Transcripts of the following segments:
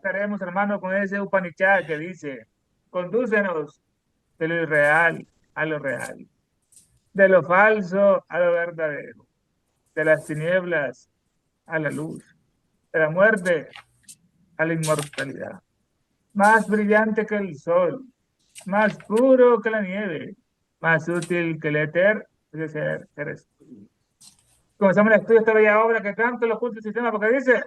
estaremos, hermano, con ese Upanishad que dice, condúcenos de lo irreal a lo real, de lo falso a lo verdadero, de las tinieblas a la luz, de la muerte a la inmortalidad. Más brillante que el sol, más puro que la nieve, más útil que el éter, es de ser eres tú. Comenzamos el estudio de esta bella obra que tanto lo oculta el sistema, porque dice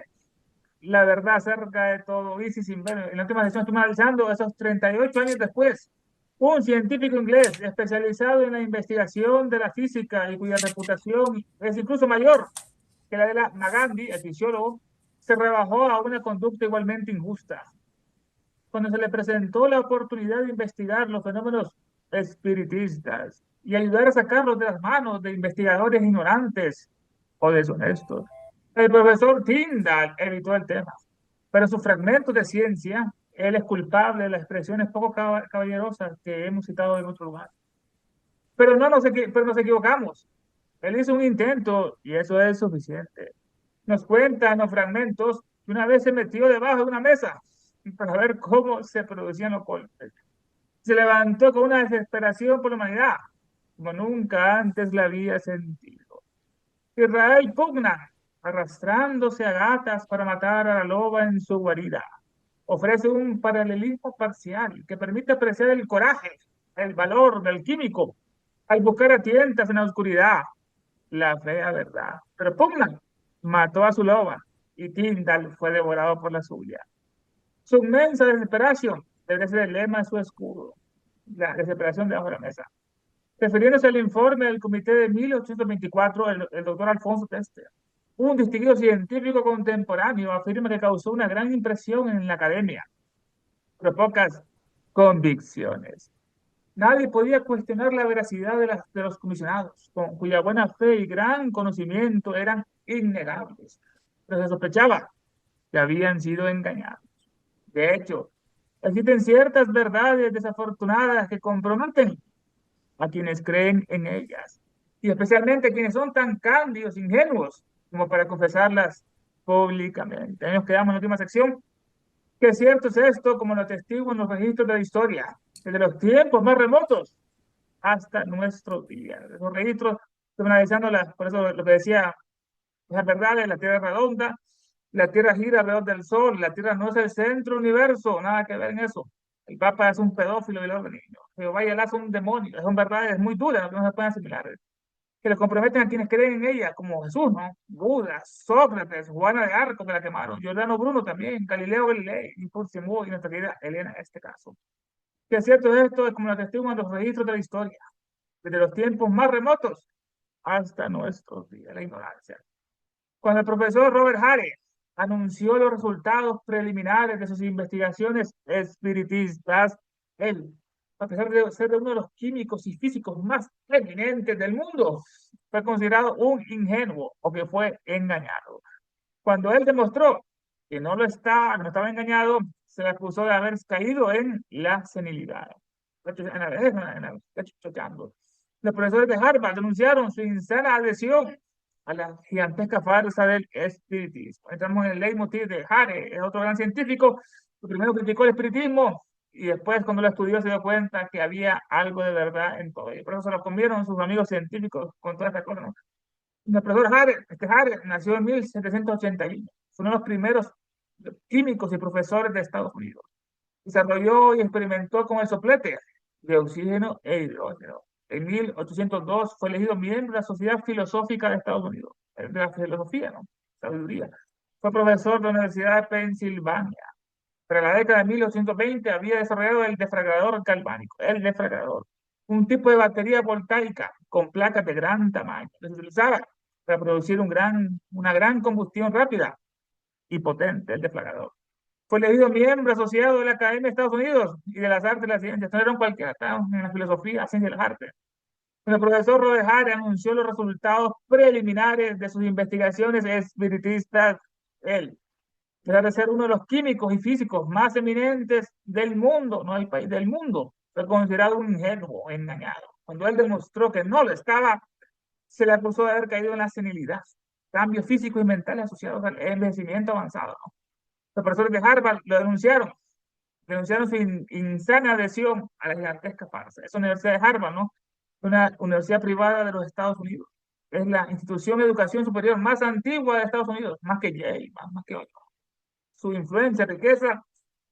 la verdad acerca de todo, y sin ver. En la última sesión estuve analizando esos 38 años después. Un científico inglés especializado en la investigación de la física y cuya reputación es incluso mayor que la de la Magandhi, el fisiólogo, se rebajó a una conducta igualmente injusta. Cuando se le presentó la oportunidad de investigar los fenómenos espiritistas y ayudar a sacarlos de las manos de investigadores ignorantes o deshonestos, el profesor Tyndall evitó el tema, pero sus fragmentos de ciencia, él es culpable de las expresiones poco caballerosas que hemos citado en otro lugar. Pero nos equivocamos. Él hizo un intento y eso es suficiente. Nos cuentan los fragmentos que una vez se metió debajo de una mesa para ver cómo se producían los golpes. Se levantó con una desesperación por la humanidad, como nunca antes la había sentido. Israel pugna, arrastrándose a gatas para matar a la loba en su guarida. Ofrece un paralelismo parcial que permite apreciar el coraje, el valor del químico al buscar a tientas en la oscuridad la fea verdad. Pero Pugna mató a su loba y Tyndall fue devorado por la suya. Su inmensa desesperación debe ser el lema de su escudo, la desesperación debajo de la mesa. Refiriéndose al informe del comité de 1824, el doctor Alfonso Tester, un distinguido científico contemporáneo, afirma que causó una gran impresión en la academia, pero pocas convicciones. Nadie podía cuestionar la veracidad de los comisionados, con cuya buena fe y gran conocimiento eran innegables, pero se sospechaba que habían sido engañados. De hecho, existen ciertas verdades desafortunadas que comprometen a quienes creen en ellas, y especialmente a quienes son tan cándidos, ingenuos, como para confesarlas públicamente. Ahí nos quedamos en la última sección. Qué cierto es esto, como lo atestiguan los registros de la historia, desde los tiempos más remotos hasta nuestros días. Esos registros, estoy analizando por eso lo que decía, es verdad, la Tierra es redonda, la Tierra gira alrededor del Sol, la Tierra no es el centro del universo, nada que ver en eso. El Papa es un pedófilo y lo de niños. Jehová y Alá son un demonio, son verdades muy duras, no se pueden asimilar. Que le comprometen a quienes creen en ella, como Jesús, ¿no? Buda, Sócrates, Juana de Arco, que la quemaron, Giordano Bruno también, Galileo Galilei, y Porciúncula y nuestra querida Elena en este caso. Que es cierto esto es como lo atestiguan los registros de la historia desde los tiempos más remotos hasta nuestros días, la ignorancia. Cuando el profesor Robert Hare anunció los resultados preliminares de sus investigaciones espiritistas, él, a pesar de ser uno de los químicos y físicos más eminentes del mundo, fue considerado un ingenuo o que fue engañado. Cuando él demostró que no estaba engañado, se le acusó de haber caído en la senilidad. Los profesores de Harvard denunciaron su insana adhesión a la gigantesca farsa del espiritismo. Entramos en el leitmotiv de Hare, es otro gran científico, que primero criticó el espiritismo y después cuando lo estudió se dio cuenta que había algo de verdad en todo. Y por eso se lo comieron sus amigos científicos con todas estas cosas, ¿no? El profesor Hare nació en 1781. Fue uno de los primeros químicos y profesores de Estados Unidos. Desarrolló y experimentó con el soplete de oxígeno e hidrógeno. En 1802 fue elegido miembro de la Sociedad Filosófica de Estados Unidos, de la filosofía, ¿no? Sabiduría. Fue profesor de la Universidad de Pensilvania. Para la década de 1820 había desarrollado el defragrador galvánico, el defragrador, un tipo de batería voltaica con placas de gran tamaño que se utilizaba para producir una gran combustión rápida y potente, el deflagrador. Fue elegido miembro asociado de la Academia de Estados Unidos y de las Artes y las Ciencias. No era un cualquiera, estaba en la filosofía, ciencia y las artes. El profesor Robert Hare anunció los resultados preliminares de sus investigaciones espiritistas. Él, a de ser uno de los químicos y físicos más eminentes del mundo, no del país, del mundo, fue considerado un ingenuo, engañado. Cuando él demostró que no lo estaba, se le acusó de haber caído en la senilidad, cambios físicos y mentales asociados al envejecimiento avanzado, ¿no? Los profesores de Harvard lo denunciaron su insana adhesión a la gigantesca farsa. Esa Universidad de Harvard, ¿no? Una universidad privada de los Estados Unidos. Es la institución de educación superior más antigua de Estados Unidos, más que Yale, más que otro. Su influencia, riqueza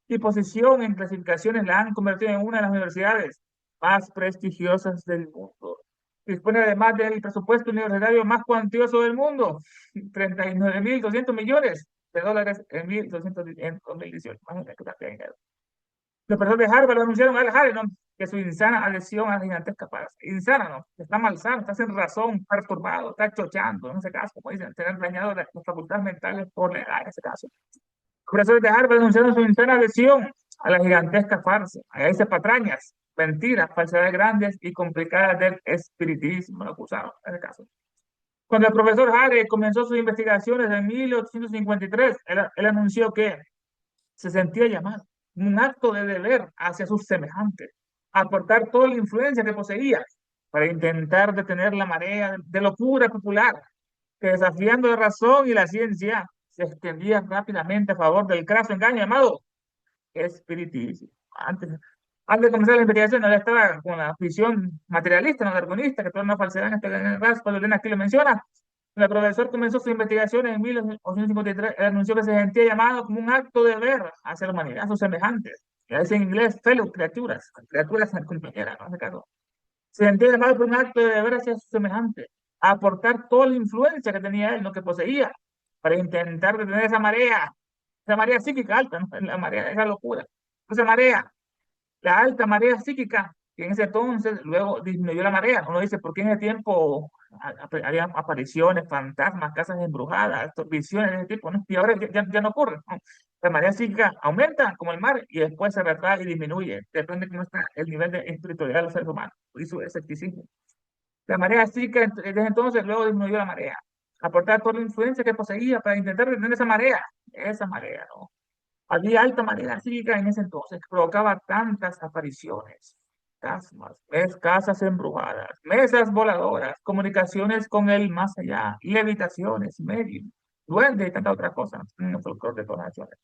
y posición en clasificaciones la han convertido en una de las universidades más prestigiosas del mundo. Dispone además del presupuesto universitario más cuantioso del mundo, 39.200 millones de dólares en 2018. Imagínate que cantidad de dinero. Los profesores de Harvard lo anunciaron a Harry, ¿no? Que su insana adhesión a la gigantesca farsa. Insana, ¿no? Está malsano, está sin razón, perturbado, está chochando, en ese caso, como dicen, tener dañado las facultades mentales por la edad, en ese caso. Profesores de Harvard denunciaron su interna adhesión a la gigantesca farsa, a esas patrañas, mentiras, falsedades grandes y complicadas del espiritismo, lo acusaron en el caso. Cuando el profesor Harry comenzó sus investigaciones en 1853, él anunció que se sentía llamado, un acto de deber hacia sus semejantes, a aportar toda la influencia que poseía para intentar detener la marea de locura popular que desafiando la razón y la ciencia se extendía rápidamente a favor del craso engaño llamado espiritismo. Antes de comenzar la investigación, no estaba con la visión materialista, no darwinista, que toda una falsedad en este caso, cuando Elena aquí lo menciona. El profesor comenzó su investigación en 1853, anunció que se sentía llamado como un acto de deber hacia la humanidad, a sus semejantes. Y dice en inglés, fellow criaturas, criaturas compañeras, ¿no? En este caso. Se sentía llamado por un acto de deber hacia sus semejantes, a aportar toda la influencia que tenía él, lo que poseía, para intentar detener esa marea psíquica alta, ¿no? La marea, esa locura, esa marea, la alta marea psíquica, que en ese entonces luego disminuyó la marea. Uno dice, ¿por qué en ese tiempo había apariciones, fantasmas, casas embrujadas, visiones de ese tipo, ¿no? Y ahora ya no ocurre, ¿no? La marea psíquica aumenta como el mar y después se retrae y disminuye. Depende de cómo está el nivel de espiritualidad de los seres humanos y su escepticismo. La marea psíquica desde entonces luego disminuyó la marea. Aportar toda la influencia que poseía para intentar detener esa marea, ¿no? Había alta marea psíquica en ese entonces que provocaba tantas apariciones, fantasmas, casas embrujadas, mesas voladoras, comunicaciones con el más allá, levitaciones, medios, duendes y tantas otras cosas, en el folclore de todas las naciones.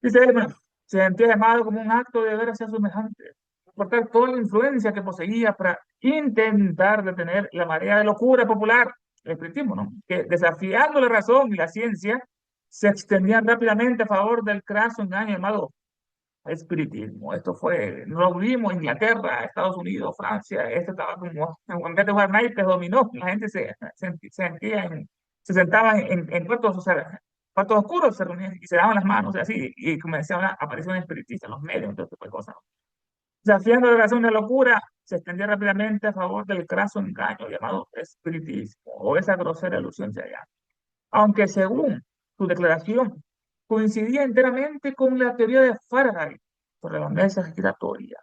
Dice él, bueno, se sentía llamado como un acto de deber hacia semejante, aportar toda la influencia que poseía para intentar detener la marea de locura popular, el espiritismo, ¿no? Que desafiando la razón y la ciencia, se extendían rápidamente a favor del craso engaño llamado espiritismo. Esto fue, no lo vimos, Inglaterra, Estados Unidos, Francia, esto estaba como, en vez de jugar naipes, dominó, la gente se sentaba en cuartos, o sea, cuartos oscuros, se reunían y se daban las manos, así, y comenzaban a aparecer un espiritista, los medios, todo tipo de cosas. Desafiando la razón de la locura, se extendía rápidamente a favor del craso engaño llamado espiritismo, o esa grosera alusión se allá. Aunque según su declaración, coincidía enteramente con la teoría de Faraday sobre las mesas giratorias.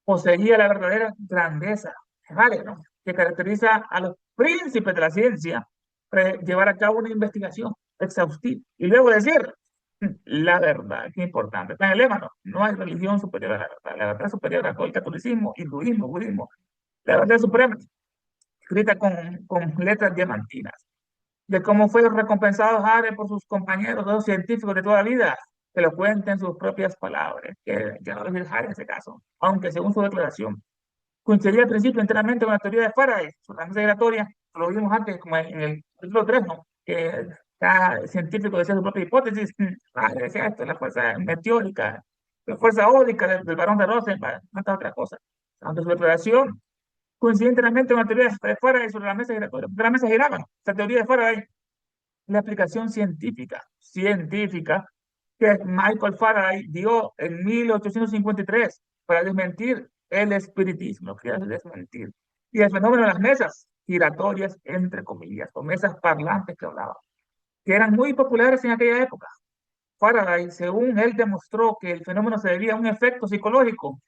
Poseía la verdadera grandeza, ¿vale? ¿No? Que caracteriza a los príncipes de la ciencia para llevar a cabo una investigación exhaustiva y luego decir la verdad, que es importante. Está en el lema, ¿no? No hay religión superior a la verdad superior a todo el catolicismo, hinduismo, budismo. La verdad suprema, escrita con letras diamantinas de cómo fue recompensado Hare por sus compañeros, los científicos de toda la vida, que lo cuenten sus propias palabras, que ya no es Hare en ese caso, aunque según su declaración, coincidía al principio enteramente con la teoría de Faraday, sobre la masa giratoria, lo vimos antes, como en el capítulo 3, ¿no? Que cada científico decía su propia hipótesis, decía esto, la fuerza meteórica, la fuerza ódica del varón de Rosenberg, tantas otras cosas. Aunque su declaración coincidentemente una teoría de Faraday sobre la mesa giratoria, porque la mesa giraba, ¿no? Esa teoría de Faraday, la aplicación científica que Michael Faraday dio en 1853 para desmentir el espiritismo, que es desmentir, y el fenómeno de las mesas giratorias, entre comillas, o mesas parlantes que hablaba, que eran muy populares en aquella época. Faraday, según él, demostró que el fenómeno se debía a un efecto psicológico,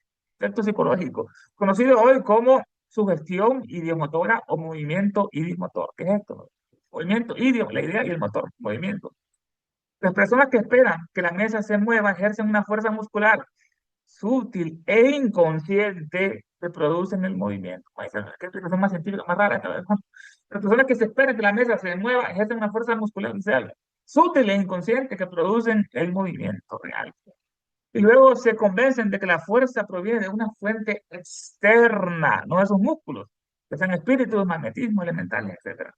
conocido hoy como sugestión idiomotora o movimiento idiomotor. ¿Qué es esto? Movimiento, idioma, la idea y el motor, movimiento. Las personas que esperan que la mesa se mueva ejercen una fuerza muscular sutil e inconsciente que producen el movimiento. ¿Qué explicación más científica, más rara? ¿No? Las personas que se esperan que la mesa se mueva ejercen una fuerza muscular inicial sutiles e inconscientes que producen el movimiento real. Y luego se convencen de que la fuerza proviene de una fuente externa, no de sus músculos, que sean espíritus, magnetismo, elementales, etc.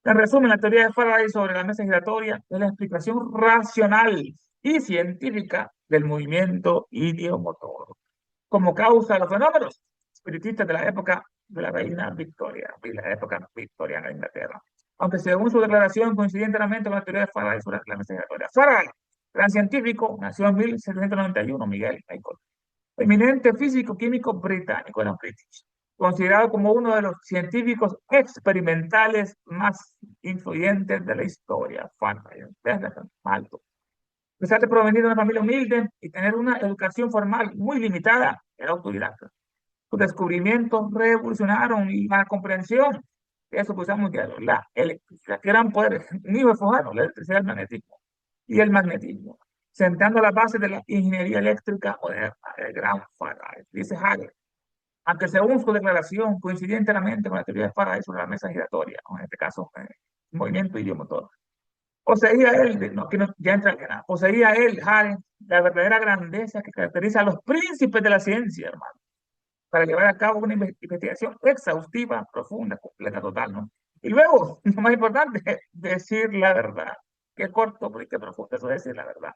En resumen, la teoría de Faraday sobre la mesa giratoria es la explicación racional y científica del movimiento idiomotor como causa de los fenómenos espiritistas de la época de la reina Victoria y la época victoriana de Inglaterra. Aunque según su declaración coincidía enteramente con la teoría de Faraday sobre la mesa giratoria. Faraday, gran científico, nació en 1791, Miguel Michael, eminente físico químico británico, era british, considerado como uno de los científicos experimentales más influyentes de la historia. Faraday, desde alto. A pesar de provenir de una familia humilde y tener una educación formal muy limitada, era autodidacta. Sus descubrimientos revolucionaron la comprensión. Eso pues mundial, la electricidad, que gran poder, ni refugio, la electricidad, el magnetismo y el magnetismo, sentando las bases de la ingeniería eléctrica moderna, el gran Faraday. Dice Hagel, aunque según su declaración coincidía enteramente con la teoría de Faraday sobre la mesa giratoria, o en este caso, movimiento idiomotor. Poseía él, no, aquí no, ya entra que nada, poseía él, Hagel, la verdadera grandeza que caracteriza a los príncipes de la ciencia, hermano, para llevar a cabo una investigación exhaustiva, profunda, completa, total, ¿no? Y luego, lo más importante, decir la verdad. Qué corto, pero qué profundo, eso es decir la verdad.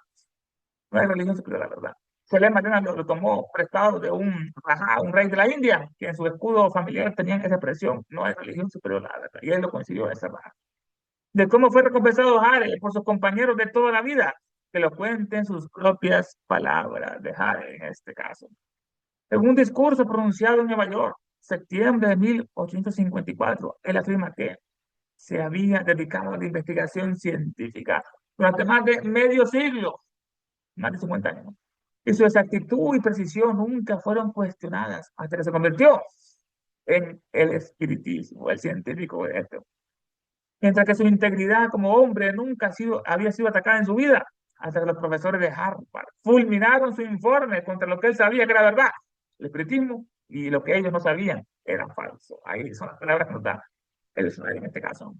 No hay religión superior a la verdad. Selema Matena lo tomó prestado de un rajá, un rey de la India, que en su escudo familiar tenían esa expresión, no hay religión superior a la verdad. Y él lo consiguió esa rajá. De cómo fue recompensado Hare por sus compañeros de toda la vida, que lo cuenten sus propias palabras de Hare en este caso. En un discurso pronunciado en Nueva York, septiembre de 1854, él afirma que se había dedicado a la investigación científica durante más de medio siglo, más de 50 años, ¿no? Y su exactitud y precisión nunca fueron cuestionadas hasta que se convirtió en el espiritismo, el científico de esto. Mientras que su integridad como hombre nunca había sido atacada en su vida, hasta que los profesores de Harvard fulminaron su informe contra lo que él sabía que era verdad, el espiritismo, y lo que ellos no sabían era falso. Ahí son las palabras que nos da el Israel en este caso.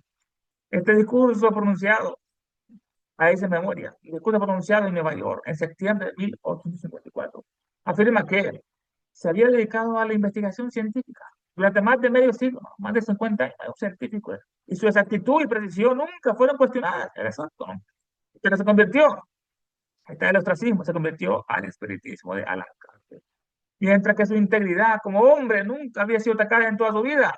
Este discurso pronunciado, ahí dice memoria, el discurso pronunciado en Nueva York en septiembre de 1854, afirma que se había dedicado a la investigación científica durante más de medio siglo, más de 50 años, un científico, y su exactitud y precisión nunca fueron cuestionadas, era exacto, ¿no? Pero se convirtió, está el ostracismo, se convirtió al espiritismo de Alan Kardec. Mientras que su integridad como hombre nunca había sido atacada en toda su vida,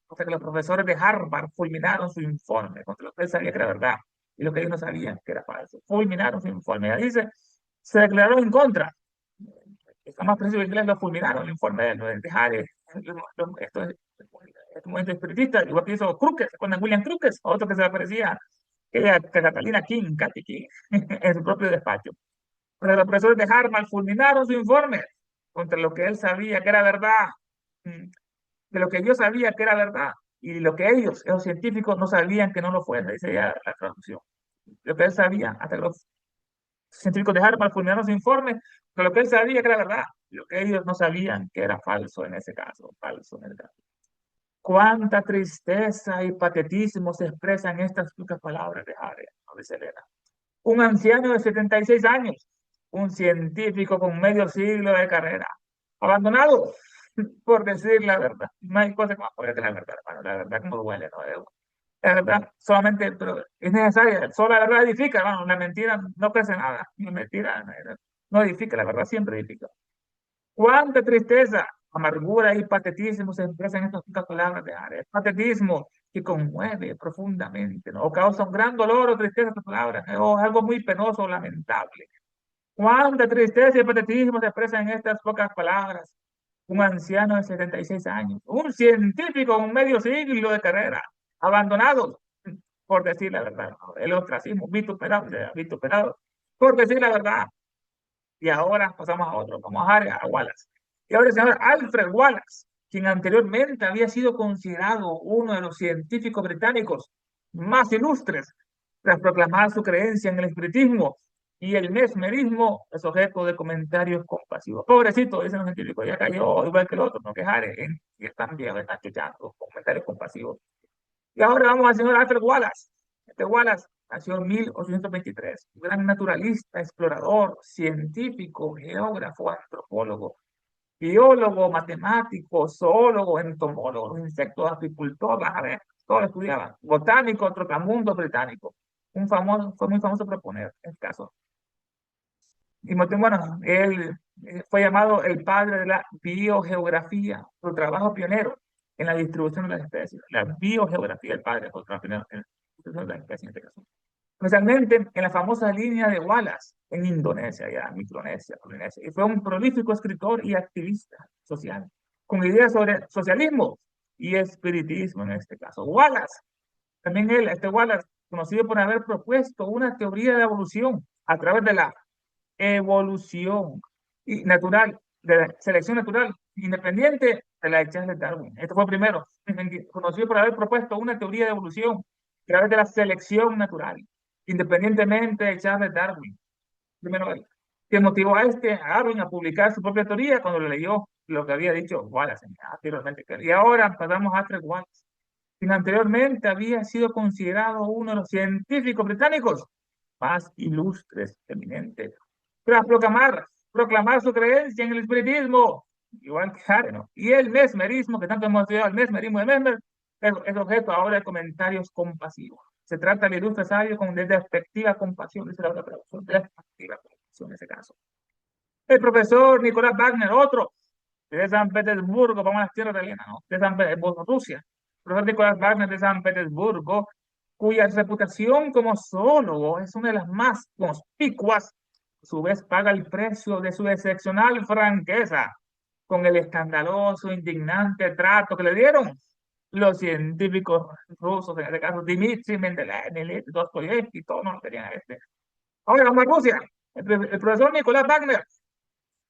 hasta que los profesores de Harvard fulminaron su informe contra lo que él sabía que era verdad y lo que ellos no sabían que era falso. Fulminaron su informe. Ya dice, se declaró en contra. Está más preciso que inglés, lo fulminaron el informe de dejar estos movimientos espiritistas, igual que hizo Crookes, con William Crookes, otro que se le parecía, que era Catalina King, Katy King, en su propio despacho. Pero los profesores de Harvard fulminaron su informe contra lo que él sabía que era verdad, de lo que yo sabía que era verdad, y lo que ellos, los científicos, no sabían que no lo fuera, dice ya la traducción. Lo que él sabía, hasta los científicos de Harvard fulminaron su informe, pero lo que él sabía que era verdad, lo que ellos no sabían que era falso en ese caso, falso en el caso. Cuánta tristeza y patetismo se expresan en estas pocas palabras de Harry, ¿no? Dice Elena. Un anciano de 76 años, un científico con medio siglo de carrera, abandonado por decir la verdad. No hay cosa más fuerte que la verdad, hermano. La verdad como duele, ¿no? La verdad solamente, pero es necesaria. Solo la verdad edifica, hermano. La mentira no crece nada. La mentira no edifica, la verdad siempre edifica. Cuánta tristeza, amargura y patetismo se expresan en estas pocas palabras de Ares. Patetismo que conmueve profundamente, ¿no? O causa un gran dolor o tristeza estas palabras, ¿no? O algo muy penoso o lamentable. Cuánta tristeza y patetismo se expresan en estas pocas palabras. Un anciano de 76 años, un científico con medio siglo de carrera, abandonado, por decir la verdad, ¿no? El ostracismo, vituperado, por decir la verdad. Y ahora pasamos a otro, vamos a Wallace. Y ahora el señor Alfred Wallace, quien anteriormente había sido considerado uno de los científicos británicos más ilustres, tras proclamar su creencia en el espiritismo y el mesmerismo, es objeto de comentarios compasivos. Pobrecito, dicen los científicos, ya cayó igual que el otro, no quejaré, y están bien, están escuchando comentarios compasivos. Y ahora vamos al señor Alfred Wallace. Este Wallace nació en 1823, un gran naturalista, explorador, científico, geógrafo, antropólogo, biólogo, matemático, zoólogo, entomólogo, los insectos, apicultor, las abejas, todo lo estudiaba. Botánico, trotamundo británico. Fue muy famoso por poner el caso. Y bueno, él fue llamado el padre de la biogeografía, su trabajo pionero en la distribución de las especies. La biogeografía, el padre fue el trabajo pionero en la distribución de las especies en este caso. Especialmente en la famosa línea de Wallace en Indonesia, ya Micronesia, Polinesia. Y fue un prolífico escritor y activista social, con ideas sobre socialismo y espiritismo en este caso. Wallace, también él, este Wallace, conocido por haber propuesto una teoría de evolución a través de la evolución y natural, de la selección natural, independiente de la de Charles Darwin. Este fue el primero, conocido por haber propuesto una teoría de evolución a través de la selección natural, independientemente de Charles Darwin. Primero él, que motivó a a Darwin a publicar su propia teoría cuando le leyó lo que había dicho Wallace anteriormente. Y ahora pasamos a Alfred Wallace, quien anteriormente había sido considerado uno de los científicos británicos más ilustres, eminentes, tras proclamar su creencia en el espiritismo, igual que Harry, y el mesmerismo, que tanto hemos estudiado, el mesmerismo de Mesmer, es objeto ahora de comentarios compasivos. Se trata del ilustre sabio con despectiva compasión, dice la otra traducción, despectiva compasión en ese caso. El profesor Nicolás Wagner, otro, de San Petersburgo, vamos a las tierras italianas, ¿no? De San Petersburgo, Rusia. El profesor Nicolás Wagner de San Petersburgo, cuya reputación como zoólogo es una de las más conspicuas, a su vez paga el precio de su excepcional franqueza con el escandaloso, indignante trato que le dieron los científicos rusos, en este caso Dmitry Mendeleev, Dostoyevsky, todos no lo querían a este. Ahora vamos a Rusia. El profesor Nicolás Wagner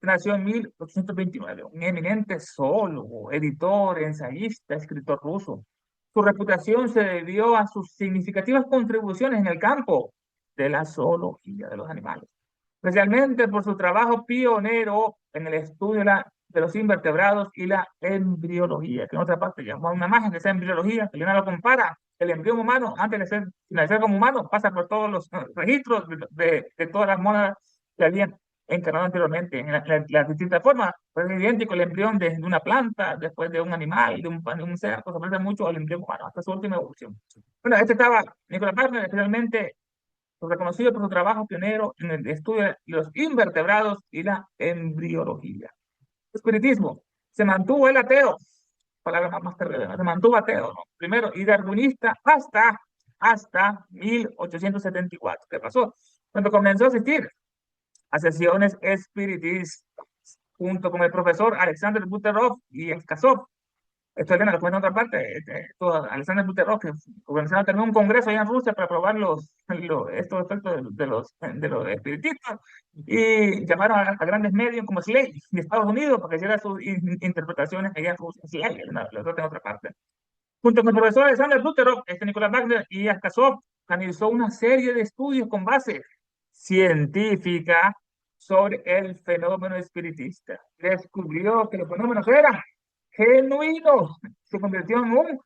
nació en 1829, un eminente zoólogo, editor, ensayista, escritor ruso. Su reputación se debió a sus significativas contribuciones en el campo de la zoología de los animales, especialmente por su trabajo pionero en el estudio de los invertebrados y la embriología, que en otra parte llamamos una imagen de esa embriología, que Leonardo compara el embrión humano antes de nacer como humano, pasa por todos los registros de todas las monas que habían encarnado anteriormente en las distintas formas. Pues es idéntico el embrión de una planta, después de un animal, de un cerdo, se parece mucho al embrión humano, hasta su última evolución. Bueno, este estaba Nicolás Wagner, especialmente reconocido por su trabajo pionero en el estudio de los invertebrados y la embriología. Espiritismo. Se mantuvo el ateo, palabra más terrible, ¿no? Se mantuvo ateo, ¿no? Primero, y darwinista hasta 1874. ¿Qué pasó? Cuando comenzó a asistir a sesiones espiritistas junto con el profesor Alexander Buterov y Skazov. Esto es lo cuenta en otra parte. Alexander Buterov, que organizaron también un congreso allá en Rusia para probar estos efectos de los espiritistas y llamaron a grandes medios como Slade de Estados Unidos para que hiciera sus interpretaciones allá en Rusia. Slade, lo otro en otra parte. Junto con el profesor Alexander Buterov, Nicolás Wagner y Askasov, realizó una serie de estudios con base científica sobre el fenómeno espiritista. Descubrió que los fenómenos eran genuinos. Se convirtió en un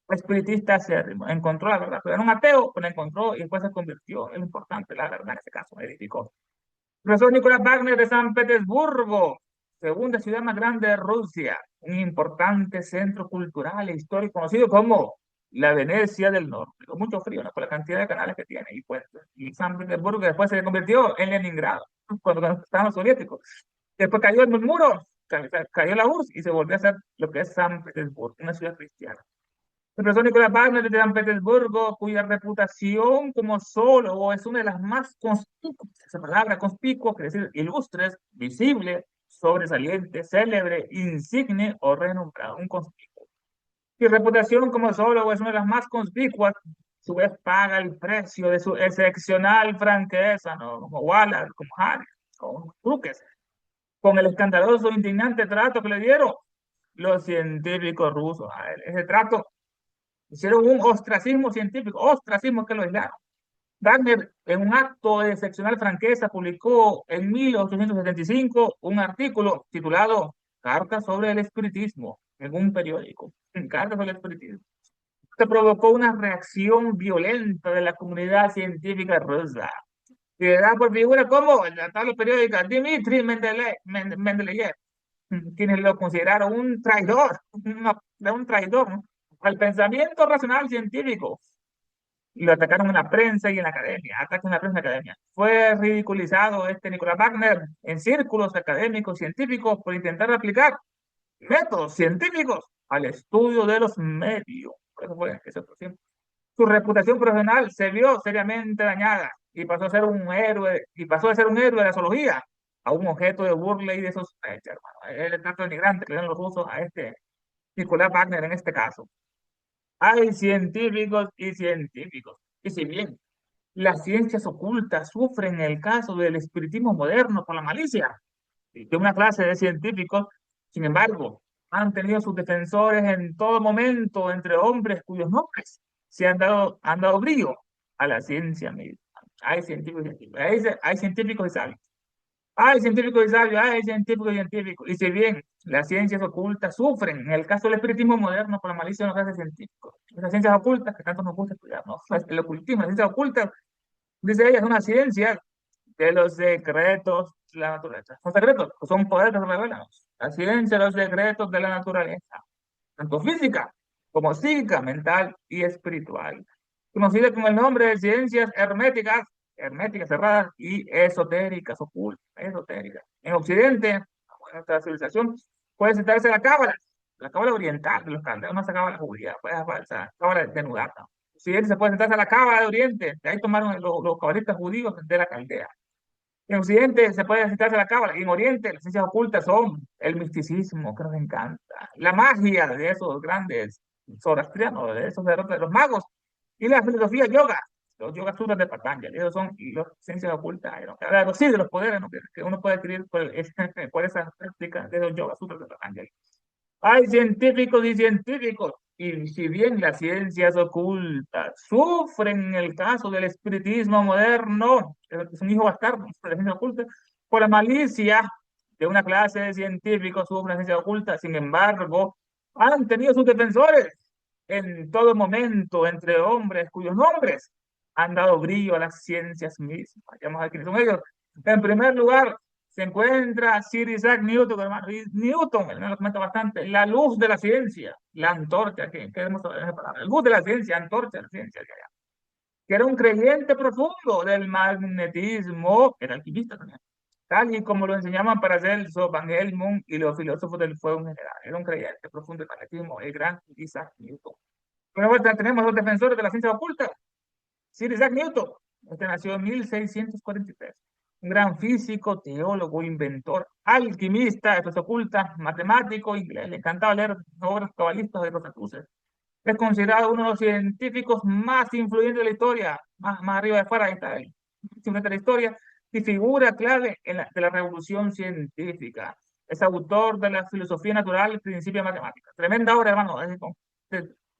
espiritista acérrimo. Encontró la verdad, pero era un ateo, pero la encontró y después se convirtió. Es importante la verdad en este caso, edificó. Profesor Nicolás Wagner de San Petersburgo, segunda ciudad más grande de Rusia, un importante centro cultural e histórico conocido como la Venecia del Norte. Con mucho frío, ¿no? Por la cantidad de canales que tiene y puestos. Y San Petersburgo después se convirtió en Leningrado, cuando estaban los soviéticos. Después cayó el muro, cayó la URSS y se volvió a hacer lo que es San Petersburgo, una ciudad cristiana. El profesor Nicolás Wagner de San Petersburgo, cuya reputación como zoólogo es una de las más conspicuas, esa palabra conspicua, quiere decir ilustres, visible, sobresaliente, célebre, insigne o renombrado, un conspicuo. Y reputación como zoólogo es una de las más conspicuas, a su vez paga el precio de su excepcional franqueza, ¿no? Como Wallace, como Harry, como Crookes, con el escandaloso, indignante trato que le dieron los científicos rusos a él. Ese trato hicieron un ostracismo científico, ostracismo que lo aislaron. Wagner, en un acto de excepcional franqueza, publicó en 1875 un artículo titulado Cartas sobre el espiritismo en un periódico. Cartas sobre el espiritismo. se provocó una reacción violenta de la comunidad científica rusa, liderada por figuras como en la tabla periódica Dmitry Mendeleev, quienes lo consideraron un traidor, un traidor, ¿no?, al pensamiento racional científico. Y lo atacaron en la prensa y en la academia, ataques en la prensa y en la academia. Fue ridiculizado este Nicolás Wagner en círculos académicos científicos por intentar aplicar métodos científicos al estudio de los medios. Por eso fue que su reputación profesional se vio seriamente dañada y pasó a ser un héroe, y pasó a ser un héroe de la zoología a un objeto de burla y de sospecha, hermano. El trato denigrante que le dan los rusos a este Nicolás Wagner en este caso. Hay científicos y científicos. Y si bien las ciencias ocultas sufren en el caso del espiritismo moderno por la malicia de una clase de científicos, sin embargo, han tenido sus defensores en todo momento entre hombres cuyos nombres han dado brillo a la ciencia misma. Hay científicos y científicos, hay científicos y sabios. Hay científicos y sabios, hay científicos y científicos. Y si bien las ciencias ocultas sufren, en el caso del espiritismo moderno, por la malicia de los grandes científicos, esas ciencias ocultas que tanto nos gusta estudiar, ¿no? El ocultismo, las ciencias ocultas, dice ella, es una ciencia de los secretos de la naturaleza. Son secretos, son poderes que se revelan. La ciencia de los secretos de la naturaleza, tanto física como psíquica, mental y espiritual, conocida con el nombre de ciencias herméticas, herméticas cerradas y esotéricas, ocultas, esotéricas. En Occidente, nuestra civilización, puede citarse la cábala oriental de los caldeos, no se cábala judía, puede falsa, cábala de Nudata. Occidente se puede sentarse a la cábala de Oriente, de ahí tomaron los cabalistas judíos de la Caldea. En Occidente se puede citarse a la cábala, y en Oriente las ciencias ocultas son el misticismo, que nos encanta, la magia de esos grandes zoroastrianos, de esos de los magos, y la filosofía yoga, los yoga sutras de Patanjali, esos son las ciencias ocultas, ¿no? Sí, de los poderes, ¿no?, que uno puede adquirir por esa práctica de los yoga sutras de Patanjali. Hay científicos y científicos, y si bien las ciencias ocultas sufren en el caso del espiritismo moderno, es un hijo bastardo de la ciencia oculta, por la malicia de una clase de científicos sufren la ciencia oculta, sin embargo, han tenido sus defensores en todo momento entre hombres cuyos nombres han dado brillo a las ciencias mismas. Vamos a ver quiénes son ellos. En primer lugar, se encuentra Sir Isaac Newton, hermano. Newton, él me lo comenta bastante, la luz de la ciencia, la antorcha, que queremos saber esa palabra, la luz de la ciencia, antorcha de la ciencia, que era un creyente profundo del magnetismo, era alquimista también, tal y como lo enseñaban para Paracelso, Van Helmont y los filósofos del fuego en general. Era un creyente profundo del magnetismo, el gran Isaac Newton. Pero ahora tenemos los defensores de la ciencia oculta. Sir Isaac Newton, este nació en 1643. Un gran físico, teólogo, inventor, alquimista, efectos ocultas, matemático, inglés. Le encantaba leer obras cabalistas de Rosacruces. Es considerado uno de los científicos más influyentes de la historia, más arriba de fuera está él, influyente de la historia, y figura clave de la revolución científica. Es autor de la filosofía natural, principio de matemáticas. Tremenda obra, hermano.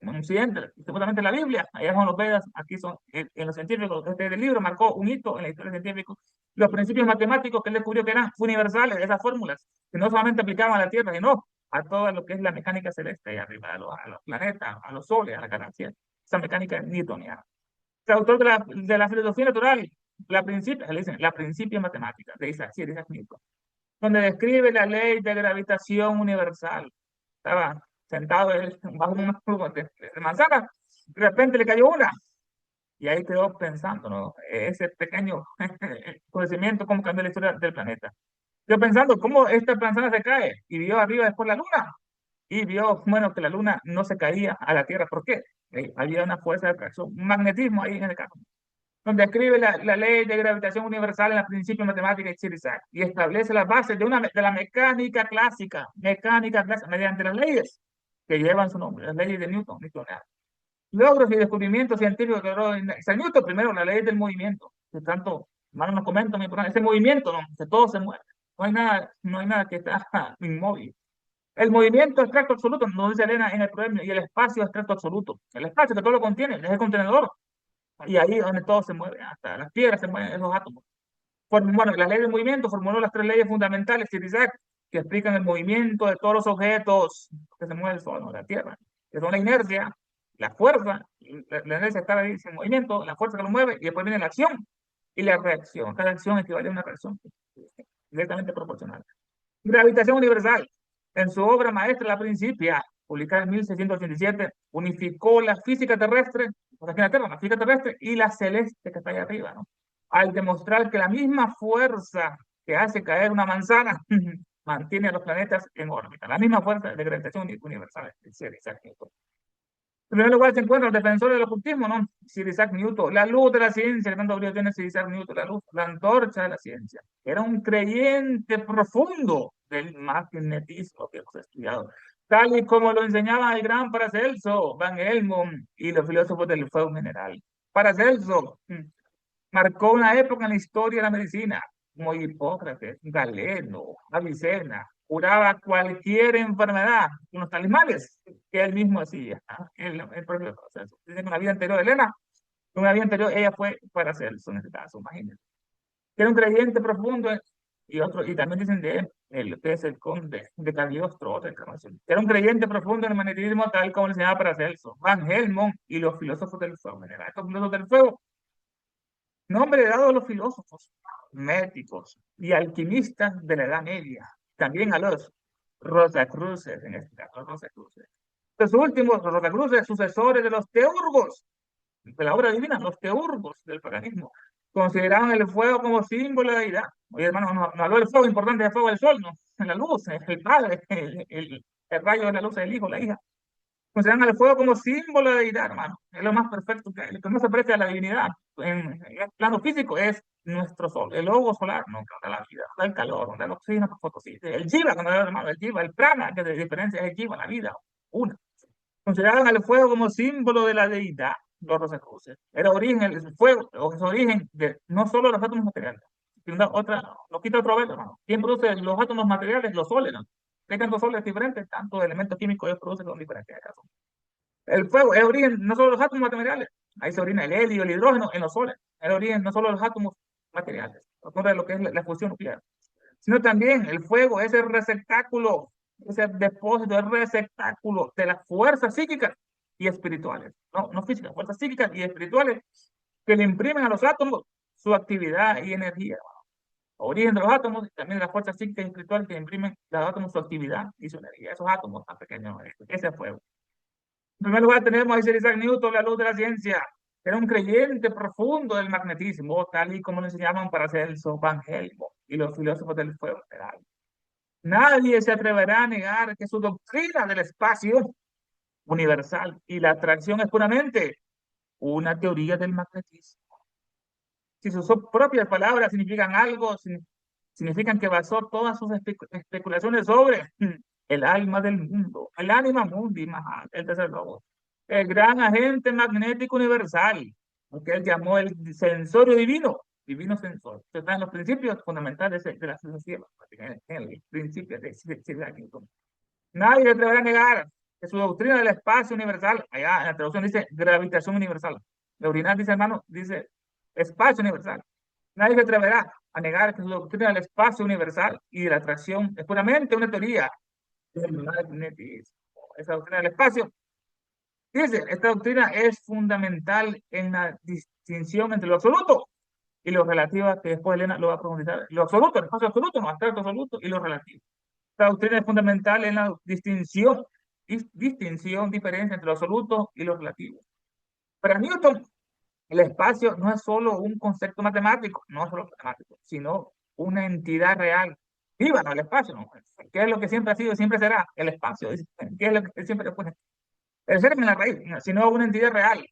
En Occidente, supuestamente la Biblia, allá son los Vedas, aquí son en los científicos. Este libro marcó un hito en la historia científica. Los principios matemáticos que él descubrió que eran universales, esas fórmulas, que no solamente aplicaban a la Tierra, sino a todo lo que es la mecánica celeste ahí arriba, a los planetas, a los soles, a las galaxias, esa mecánica newtoniana. Es autor de la filosofía natural, le dicen, la principia matemática, de Isaac Newton, donde describe la ley de gravitación universal. Estaba sentado él bajo unos plumos de manzana, de repente le cayó una, y ahí quedó pensando, ¿no? Ese pequeño conocimiento, cómo cambió la historia del planeta. Yo pensando cómo esta manzana se cae, y vio arriba después la luna, y vio, bueno, que la luna no se caía a la Tierra. ¿Por qué? Había una fuerza de atracción, un magnetismo ahí en el caso, donde escribe la ley de gravitación universal en la principio matemática de Isaac y establece las bases de la mecánica clásica, mediante las leyes que llevan su nombre, las leyes de Newton, Newtonianas. Logros y descubrimientos científicos que logró Isaac Newton. Primero, la ley del movimiento, que tanto, hermano, nos comenta muy importante, ese movimiento, ¿no?, que todo se mueve, no hay nada que está inmóvil. El movimiento abstracto absoluto, nos dice Elena en el proverbio, y el espacio abstracto absoluto, el espacio que todo lo contiene, es el contenedor, y ahí es donde todo se mueve, hasta las piedras se mueven, esos átomos. Bueno, la ley del movimiento formuló las tres leyes fundamentales de Isaac, que explican el movimiento de todos los objetos que se mueven sobre la Tierra, que son la inercia, La fuerza, la inercia está ahí en movimiento, la fuerza que lo mueve, y después viene la acción y la reacción. Cada acción equivale a una reacción directamente proporcional. Gravitación universal. En su obra maestra, La Principia, publicada en 1687, unificó la física terrestre, o sea, aquí en la Tierra, la física terrestre y la celeste que está ahí arriba, ¿no? Al demostrar que la misma fuerza que hace caer una manzana mantiene a los planetas en órbita. La misma fuerza de gravitación universal, dice Isaac Newton. En primer lugar se encuentra el defensor del ocultismo, ¿no? Sir Isaac Newton, la luz de la ciencia, que tanto brillo tiene Sir Isaac Newton, la luz, la antorcha de la ciencia. Era un creyente profundo del magnetismo que hemos estudiado, tal y como lo enseñaba el gran Paracelso, Van Helmont y los filósofos del fuego general. Paracelso marcó una época en la historia de la medicina, como Hipócrates, Galeno, Avicena, curaba cualquier enfermedad con los talismanes que él mismo hacía, ¿no? El propio proceso. Dice que en una vida anterior, Elena, en una vida anterior ella fue para hacer eso en este caso, imagínense. Era un creyente profundo y otro, y también dicen de él, el que es el conde de Cagliostro, otra encarnación. Era un creyente profundo en el magnetismo tal como le enseñaba Paracelso, Van Helmont y los filósofos del fuego. Estos filósofos del fuego, nombre dado a los filósofos, médicos y alquimistas de la Edad Media, también a los Rosacruces, en este caso, Rosacruces. Los últimos, los Rosacruces, sucesores de los teurgos, de la obra divina, los teurgos del paganismo, consideraban el fuego como símbolo de deidad. Oye, hermano, no habló del fuego importante del fuego del sol, ¿no? En la luz, el padre, el rayo de la luz del hijo, la hija. Consideran al fuego como símbolo de deidad, hermano. Es lo más perfecto que hay. Lo que no se aprecia a la divinidad en el plano físico es nuestro sol, el logo solar, no que da la vida, da el calor, da el oxígeno para fotosíntesis, el jiva, cuando da hermano, el jiva, el prana, que de diferencia es el jiva, la vida, una. Consideraban al fuego como símbolo de la deidad, los rosacruces. Era origen, el fuego, o es origen de no solo los átomos materiales, sino otra, lo quita otro velo, hermano. ¿Quién produce los átomos materiales? Los soles, ¿no? Hay tantos soles diferentes, tantos elementos químicos ellos producen con diferentes casos. El fuego es origen no solo de los átomos materiales, ahí se origina el helio, el hidrógeno en los soles. Es origen no solo de los átomos materiales, de lo que es la fusión nuclear, sino también el fuego es el receptáculo, ese depósito, el receptáculo de las fuerzas psíquicas y espirituales, no físicas, fuerzas psíquicas y espirituales que le imprimen a los átomos su actividad y energía. Origen de los átomos y también de las fuerzas psíquicas y espirituales que le imprimen a los átomos su actividad y su energía. Esos átomos tan pequeños, ese fuego. En primer lugar, tenemos a Isaac Newton, la luz de la ciencia. Era un creyente profundo del magnetismo, tal y como lo enseñaban Paracelso, Van Helmont y los filósofos del fuego general. Nadie se atreverá a negar que su doctrina del espacio universal y la atracción es puramente una teoría del magnetismo. Si sus propias palabras significan algo, significan que basó todas sus especulaciones sobre el alma del mundo, el ánima mundi, el tercer lobo, el gran agente magnético universal, lo que él llamó el sensorio divino, divino sensor. Esto está en los principios fundamentales de la filosofía, en el principio de Isaac Newton. Nadie le atreverá a negar que su doctrina del espacio universal, allá en la traducción dice gravitación universal. La original dice, hermano, dice espacio universal. Nadie se atreverá a negar que su doctrina del espacio universal y de la atracción es puramente una teoría del magnetismo. Esa doctrina del espacio, dice, esta doctrina es fundamental en la distinción entre lo absoluto y lo relativo, que después Elena lo va a profundizar. Lo absoluto, el espacio absoluto, no abstracto absoluto, y lo relativo. Esta doctrina es fundamental en la distinción, diferencia entre lo absoluto y lo relativo. Para Newton, el espacio no es solo un concepto matemático, no es solo matemático, sino una entidad real. Viva, no el espacio, ¿no? ¿Qué es lo que siempre ha sido y siempre será? El espacio. ¿Qué es lo que siempre pone? El ser en la raíz, sino una entidad real,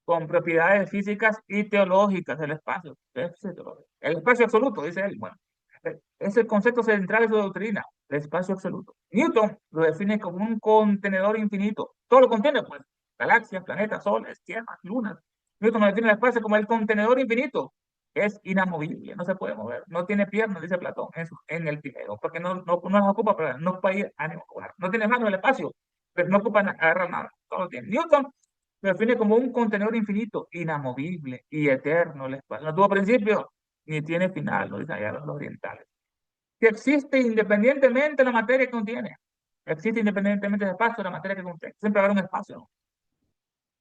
con propiedades físicas y teológicas del espacio. El espacio absoluto, dice él. Bueno, es el concepto central de su doctrina, el espacio absoluto. Newton lo define como un contenedor infinito. Todo lo contiene, pues, galaxias, planetas, soles, tierras, lunas. Newton lo define el espacio como el contenedor infinito. Es inamovible, no se puede mover, no tiene piernas, dice Platón en el primero, porque no las ocupa para no puede ir a ningún lugar. No tiene manos en el espacio, pero no ocupa agarrar nada. Todo lo tiene. Newton lo define como un contenedor infinito, inamovible y eterno. El espacio no tuvo principio ni tiene final, lo dicen allá los orientales. Que existe independientemente de la materia que contiene. Existe independientemente del espacio de la materia que contiene. Siempre habrá un espacio, ¿no?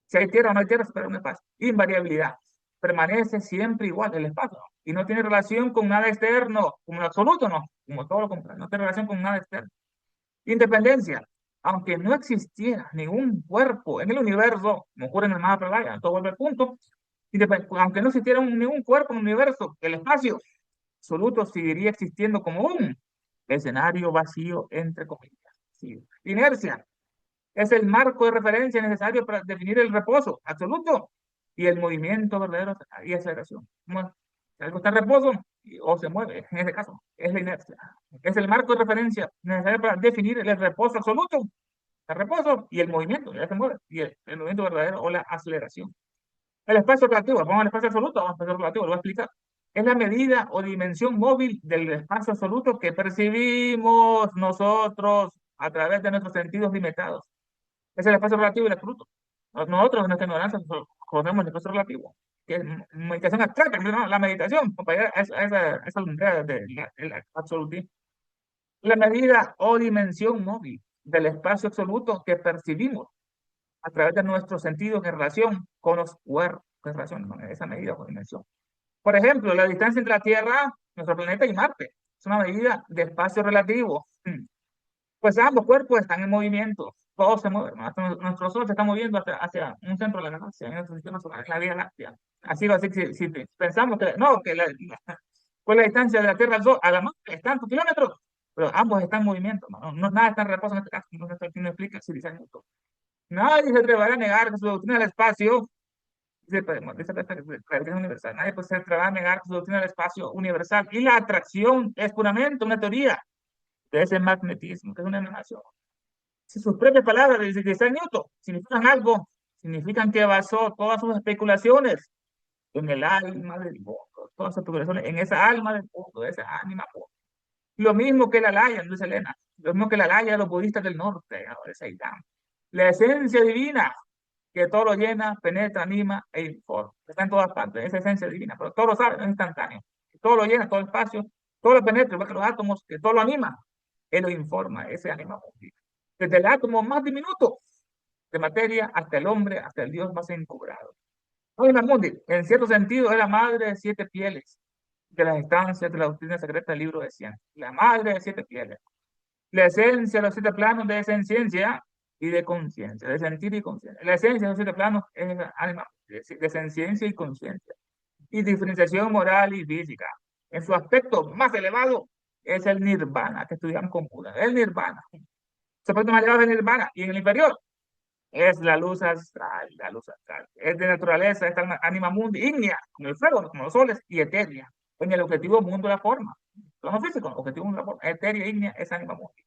Si hay tierra o no hay tierra, se espera un espacio. Invariabilidad. Permanece siempre igual el espacio. Y no tiene relación con nada externo, como en absoluto, no. Como todo lo contrario, no tiene relación con nada externo. Independencia. Aunque no existiera ningún cuerpo en el universo, como ocurre en el Mahapralaya, todo vuelve al punto, aunque no existiera ningún cuerpo en el universo, el espacio absoluto seguiría existiendo como un escenario vacío, entre comillas. Sí. Inercia es el marco de referencia necesario para definir el reposo absoluto y el movimiento verdadero y aceleración. Bueno, si algo está en reposo o se mueve, en ese caso, es la inercia. Es el marco de referencia necesario para definir el reposo absoluto, el reposo y el movimiento, ya se mueve, y el movimiento verdadero o la aceleración. El espacio relativo, vamos al espacio absoluto, vamos al espacio relativo, lo voy a explicar. Es la medida o dimensión móvil del espacio absoluto que percibimos nosotros a través de nuestros sentidos limitados. Es el espacio relativo y el absoluto. Nosotros en nuestra ignorancia conocemos el espacio relativo, que es meditación abstracta, ¿no? La meditación, para llegar a esa lumbrera del absolutismo. La medida o dimensión móvil del espacio absoluto que percibimos a través de nuestros sentidos en relación con los cuerpos, en relación, ¿no? Esa medida o dimensión. Por ejemplo, la distancia entre la Tierra, nuestro planeta y Marte, es una medida de espacio relativo. Pues ambos cuerpos están en movimiento, todos se mueven, ¿no? Hasta nuestro Sol se está moviendo hacia un centro de la galaxia, en nuestro sistema solar, la Vía Láctea. Así que si pensamos que, no, que pues la distancia de la Tierra al Sol, a la Marte, es tantos kilómetros, pero ambos están en movimiento, nada está en reposo en este caso, no sé si me explica, si dice Newton. Nadie se atreverá a negar que su doctrina del espacio, dice la tradición universal, nadie pues, se atreverá a negar que su doctrina del espacio universal y la atracción es puramente una teoría de ese magnetismo, que es una emanación. Si sus propias palabras de Isaac Newton significan algo, significan que basó todas sus especulaciones en el alma del mundo, todas sus especulaciones en esa alma del mundo, esa ánima pura. Lo mismo que la Laya, dice Elena, lo mismo que la Laya de los budistas del norte, ¿no? De Saitama. La esencia divina que todo lo llena, penetra, anima e informa. Está en todas partes, esa esencia divina, pero todo lo sabe, es instantáneo. Todo lo llena, todo el espacio, todo lo penetra, igual que los átomos, que todo lo anima, él lo informa, ese anima. Desde el átomo más diminuto de materia hasta el hombre, hasta el Dios más encubrado. Hoy Mundi, en cierto sentido, es la madre de siete pieles de las estancias de la doctrina secreta del libro de ciencia. La madre de siete pieles. La esencia de los siete planos de esencia y de conciencia, de sentir y conciencia. La esencia de los siete planos es alma, de senciencia y conciencia. Y diferenciación moral y física. En su aspecto más elevado es el nirvana, que estudiamos con Buda. El nirvana. Su aspecto más elevado es el nirvana. Y en el inferior es la luz astral, la luz astral. Es de naturaleza, es anima mundi, ígnea, como el fuego, como los soles, y etérea. En el objetivo mundo de la forma. Plano físico, objetivo mundo de la forma. Etérea, ígnea, es anima mundi.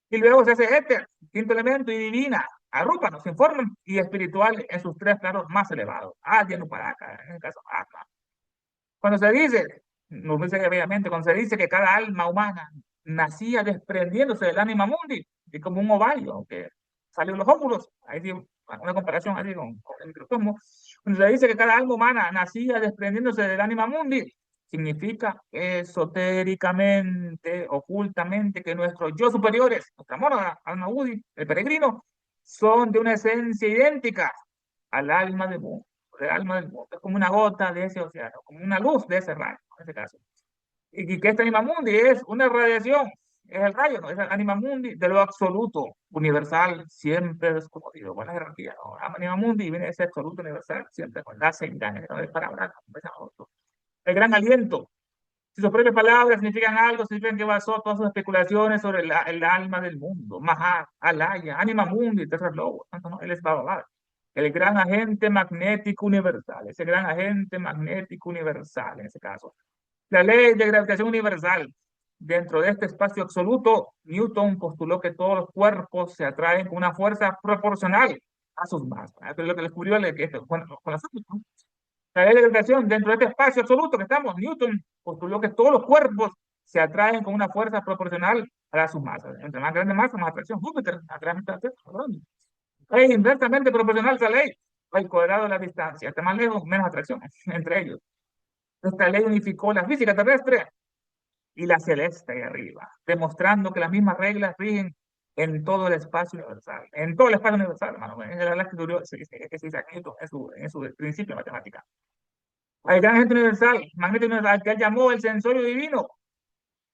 Y luego se hace éter, quinto elemento, y divina, arrupa, nos informan, y espiritual en sus tres planos más elevados. Adya, Nuparaka, en el caso Atma. Cuando se dice, nos dice obviamente, cuando se dice que cada alma humana nacía desprendiéndose del ánima mundi, y como un ovario que salen los óvulos, ahí sí, una comparación así con el microcosmos, cuando se dice que cada alma humana nacía desprendiéndose del ánima mundi, significa esotéricamente, ocultamente, que nuestros yo superiores, nuestra mona, alma Budi, el peregrino, son de una esencia idéntica al alma del mundo, del alma del mundo. Es como una gota de ese océano, como una luz de ese rayo, en este caso. Y que este anima mundi es una radiación, es el rayo, ¿no? Es el anima mundi de lo absoluto, universal, siempre desconocido. Buena jerarquía, ¿no? Anima mundi viene ese absoluto universal, siempre con la engaña, ¿no? Es para hablar, el gran aliento. Si sus propias palabras significan algo, significan que basó todas sus especulaciones sobre el alma del mundo. Mahat, Alaya, Anima Mundi, Tercer Lobo. No, él es Baba, el gran agente magnético universal. Ese gran agente magnético universal, en ese caso. La ley de gravitación universal. Dentro de este espacio absoluto, Newton postuló que todos los cuerpos se atraen con una fuerza proporcional a sus masas. Esto es lo que descubrió con las átomos. La ley de gravitación, dentro de este espacio absoluto que estamos, Newton postuló que todos los cuerpos se atraen con una fuerza proporcional a sus masas. Entre más grande masa, más atracción. Júpiter atrae más atracción. Es inversamente proporcional esa ley al cuadrado de la distancia. Entre más lejos, menos atracción entre ellos. Esta ley unificó la física terrestre y la celeste ahí arriba, demostrando que las mismas reglas rigen en todo el espacio universal, en todo el espacio universal, hermano. Es la verdad que que se dice aquí en su principio de matemática. Hay gran agente universal, magneto universal, que él llamó el sensorio divino.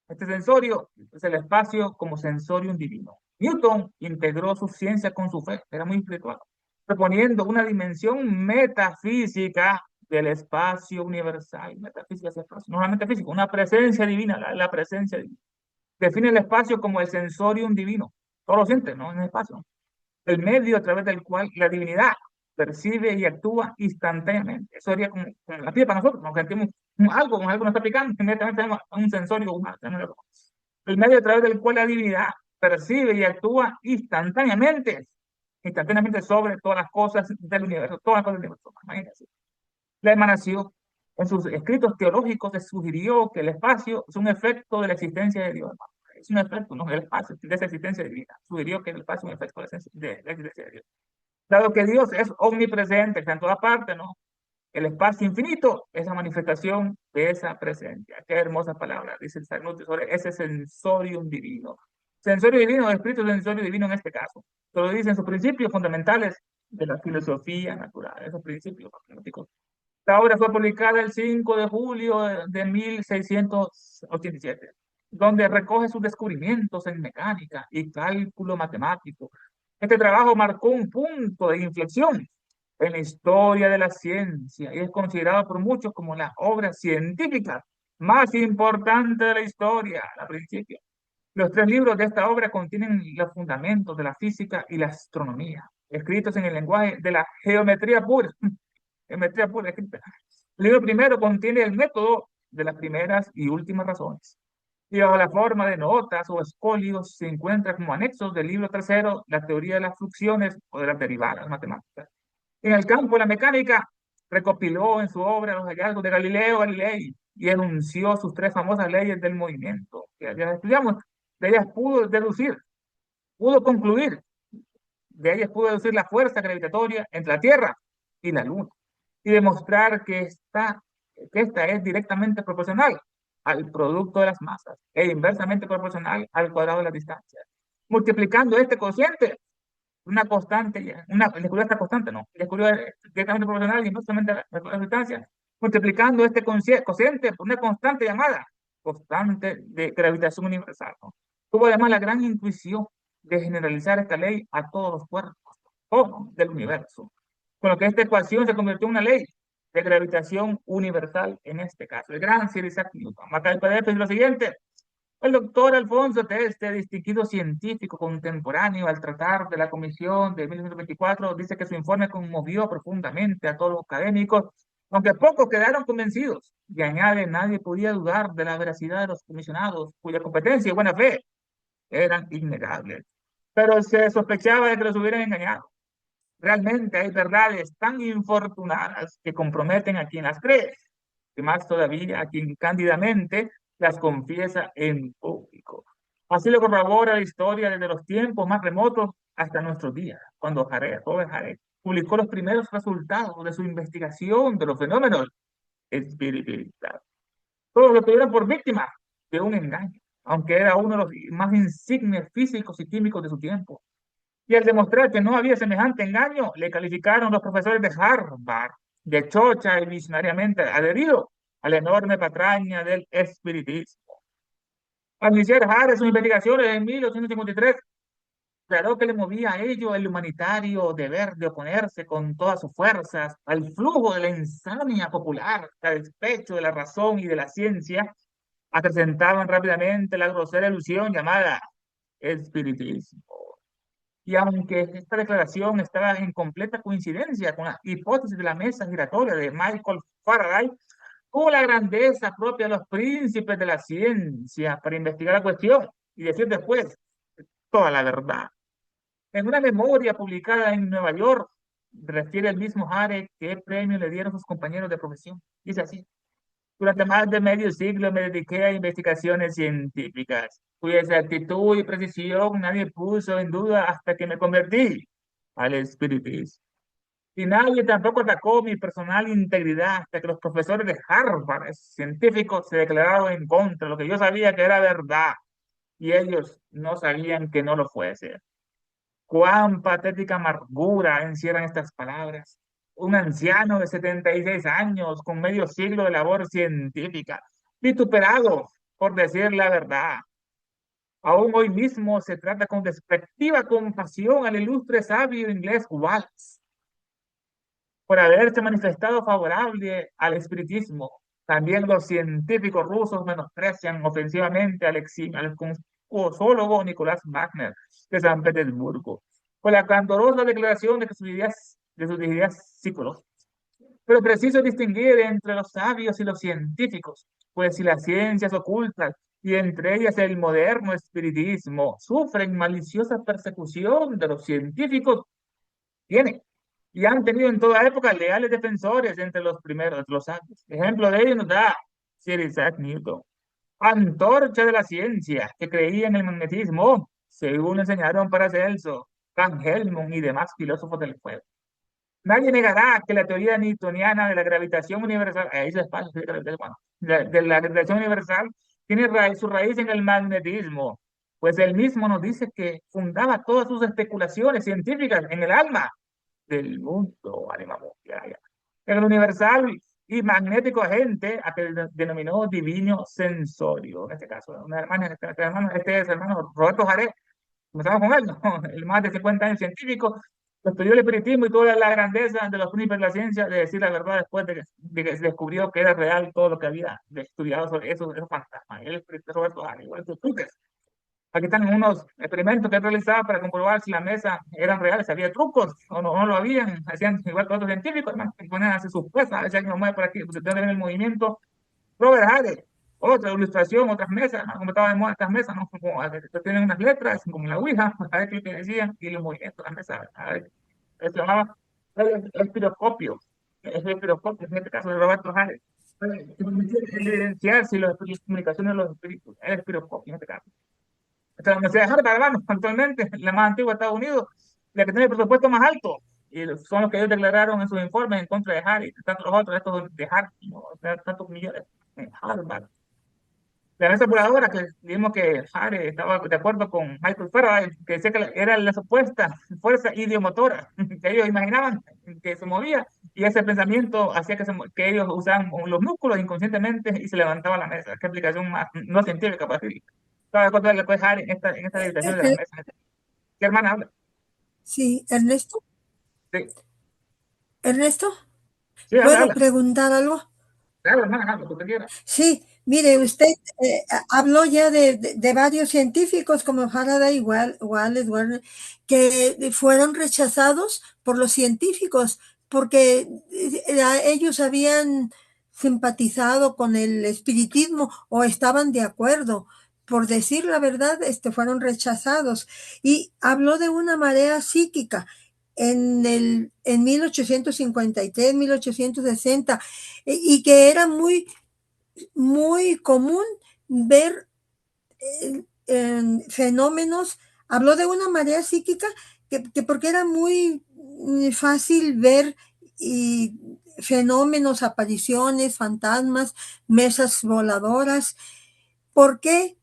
Este sensorio es el espacio como sensorium divino. Newton integró su ciencia con su fe, era muy espiritual, proponiendo una dimensión metafísica del espacio universal. Metafísica es espacio, no la metafísica, una presencia divina, la presencia divina. Define el espacio como el sensorium divino. Todo lo siente, ¿no? En el espacio. El medio a través del cual la divinidad percibe y actúa instantáneamente. Eso sería como la piel para nosotros, nos sentimos algo nos está picando, inmediatamente tenemos un sensorio humano. El medio a través del cual la divinidad percibe y actúa instantáneamente sobre todas las cosas del universo, todas las cosas del universo. Imagínense. La emanación, en sus escritos teológicos, se sugirió que el espacio es un efecto de la existencia de Dios. Es un efecto, no el espacio, de esa existencia divina. Sugirió que el espacio es un efecto de la existencia de Dios. Dado que Dios es omnipresente, está en toda parte, ¿no? El espacio infinito es la manifestación de esa presencia. Qué hermosa palabra, dice el Salmo sobre ese sensorium divino. Sensorio divino, espíritu sensorio divino en este caso. Lo dicen sus principios fundamentales de la filosofía natural, esos principios matemáticos. Esta obra fue publicada el 5 de julio de 1687, donde recoge sus descubrimientos en mecánica y cálculo matemático. Este trabajo marcó un punto de inflexión en la historia de la ciencia y es considerado por muchos como la obra científica más importante de la historia, a principio. Los tres libros de esta obra contienen los fundamentos de la física y la astronomía, escritos en el lenguaje de la geometría pura. Geometría pura escrita. El libro primero contiene el método de las primeras y últimas razones. Y bajo la forma de notas o escolios se encuentra como anexos del libro tercero la teoría de las fluxiones o de las derivadas matemáticas. En el campo de la mecánica, recopiló en su obra los hallazgos de Galileo Galilei y enunció sus tres famosas leyes del movimiento, que ya estudiamos. De ellas pudo concluir, de ellas pudo deducir la fuerza gravitatoria entre la Tierra y la Luna y demostrar que esta es directamente proporcional al producto de las masas e inversamente proporcional al cuadrado de las distancias. Multiplicando este cociente, una constante, descubrió esta constante, no, descubrió directamente proporcional y inversamente a la distancia, multiplicando este cociente por una constante llamada constante de gravitación universal, ¿no? Tuvo además la gran intuición de generalizar esta ley a todos los cuerpos, todos del universo, con lo que esta ecuación se convirtió en una ley de gravitación universal en este caso. El gran Sir Isaac Newton. Acá el PDF es lo siguiente. El doctor Alfonso Teste, distinguido científico contemporáneo, al tratar de la comisión de 1924, dice que su informe conmovió profundamente a todos los académicos, aunque pocos quedaron convencidos. Y añade, nadie podía dudar de la veracidad de los comisionados, cuya competencia y buena fe eran innegables. Pero se sospechaba de que los hubieran engañado. Realmente hay verdades tan infortunadas que comprometen a quien las cree, y más todavía a quien cándidamente las confiesa en público. Así lo corrobora la historia desde los tiempos más remotos hasta nuestros días, cuando Robert Hare publicó los primeros resultados de su investigación de los fenómenos espirituales. Todos lo tuvieron por víctima de un engaño, aunque era uno de los más insignes físicos y químicos de su tiempo. Y al demostrar que no había semejante engaño, le calificaron los profesores de Harvard de chocha y visionariamente adherido a la enorme patraña del espiritismo. Al iniciar Harvard sus investigaciones en 1853, claro que le movía a ello el humanitario deber de oponerse con todas sus fuerzas al flujo de la insania popular, a despecho de la razón y de la ciencia, acrecentaban rápidamente la grosera ilusión llamada espiritismo. Y aunque esta declaración estaba en completa coincidencia con la hipótesis de la mesa giratoria de Michael Faraday, tuvo la grandeza propia de los príncipes de la ciencia para investigar la cuestión y decir después toda la verdad. En una memoria publicada en Nueva York, refiere el mismo Hare qué premio le dieron sus compañeros de profesión. Dice así: durante más de medio siglo me dediqué a investigaciones científicas, cuya exactitud y precisión nadie puso en duda hasta que me convertí al espiritismo. Y nadie tampoco atacó mi personal integridad hasta que los profesores de Harvard, científicos, se declararon en contra de lo que yo sabía que era verdad. y ellos no sabían que no lo fuese. Cuán patética amargura encierran estas palabras. Un anciano de 76 años, con medio siglo de labor científica, vituperado por decir la verdad. Aún hoy mismo se trata con despectiva compasión al ilustre sabio inglés Wallace por haberse manifestado favorable al espiritismo. También los científicos rusos menosprecian ofensivamente al cosmólogo Nicolás Wagner de San Petersburgo por la candorosa declaración de sus ideas psicológicas. Pero preciso distinguir entre los sabios y los científicos, pues si las ciencias ocultas, y entre ellas el moderno espiritismo, sufren maliciosa persecución de los científicos, tienen y han tenido en toda época leales defensores entre los primeros, los sabios. Ejemplo de ello nos da Sir Isaac Newton, antorcha de la ciencia, que creía en el magnetismo, según enseñaron Paracelso, Van Helmont y demás filósofos del fuego. Nadie negará que la teoría newtoniana de la gravitación universal, ahí se espacio, bueno, de la gravitación universal, tiene su raíz en el magnetismo, pues él mismo nos dice que fundaba todas sus especulaciones científicas en el alma del mundo animal. El universal y magnético agente, a que denominó divino sensorio, en este caso, una hermana, este es el hermano Roberto Jaré, comenzamos con él, ¿no? El más de 50 años científico, estudió el espiritismo y toda la grandeza de los príncipes de la ciencia de decir la verdad después de que se descubrió que era real todo lo que había estudiado sobre esos fantasmas. Él es Roberto Jaré, igual que tú. Aquí están unos experimentos que he realizado para comprobar si la mesa eran reales, si había trucos o no, no lo habían. Hacían igual que otros científicos, hermano, que ponían a hacer sus cosas, a ver si alguien lo mueve por aquí, pues se el movimiento. Robert Hare, otra ilustración, otras mesas, ¿no? Como estaba de moda estas mesas, ¿no? Como, tienen unas letras, como la Ouija, a ver qué es lo que decían, y los movimientos de las mesas, a ver, se llamaba el espiroscopio, en este caso de Roberto Hare. Evidenciar si las comunicaciones de los espíritus, el espiroscopio en este caso. Esta es la Universidad de Harvard, hermano, actualmente, la más antigua de Estados Unidos, la que tiene el presupuesto más alto, y son los que ellos declararon en sus informes en contra de Harry, tanto los otros, estos de Harvard, ¿no? Tantos millones en Harvard. La mesa voladora, que vimos que Harry estaba de acuerdo con Michael Faraday, que decía que era la supuesta fuerza idiomotora que ellos imaginaban que se movía, y ese pensamiento hacía que ellos usaban los músculos inconscientemente y se levantaba la mesa. Qué explicación más no científica para decir. Estaba de acuerdo con lo que puede Harry en esta Er- habitación de las er- mesas. ¿Qué hermana habla? sí, Ernesto, Sí, Ernesto, sí, habla, ¿puedo habla. preguntar algo? Claro, hermana, habla, lo que usted quiera. Sí, mire, usted habló ya de varios científicos como Faraday, Wallace, Warner, que fueron rechazados por los científicos porque ellos habían simpatizado con el espiritismo o estaban de acuerdo. Por decir la verdad, fueron rechazados. Y habló de una marea psíquica en 1853, 1860, y que era muy común ver fenómenos. Habló de una marea psíquica que porque era muy fácil ver y fenómenos, apariciones, fantasmas, mesas voladoras. ¿Por qué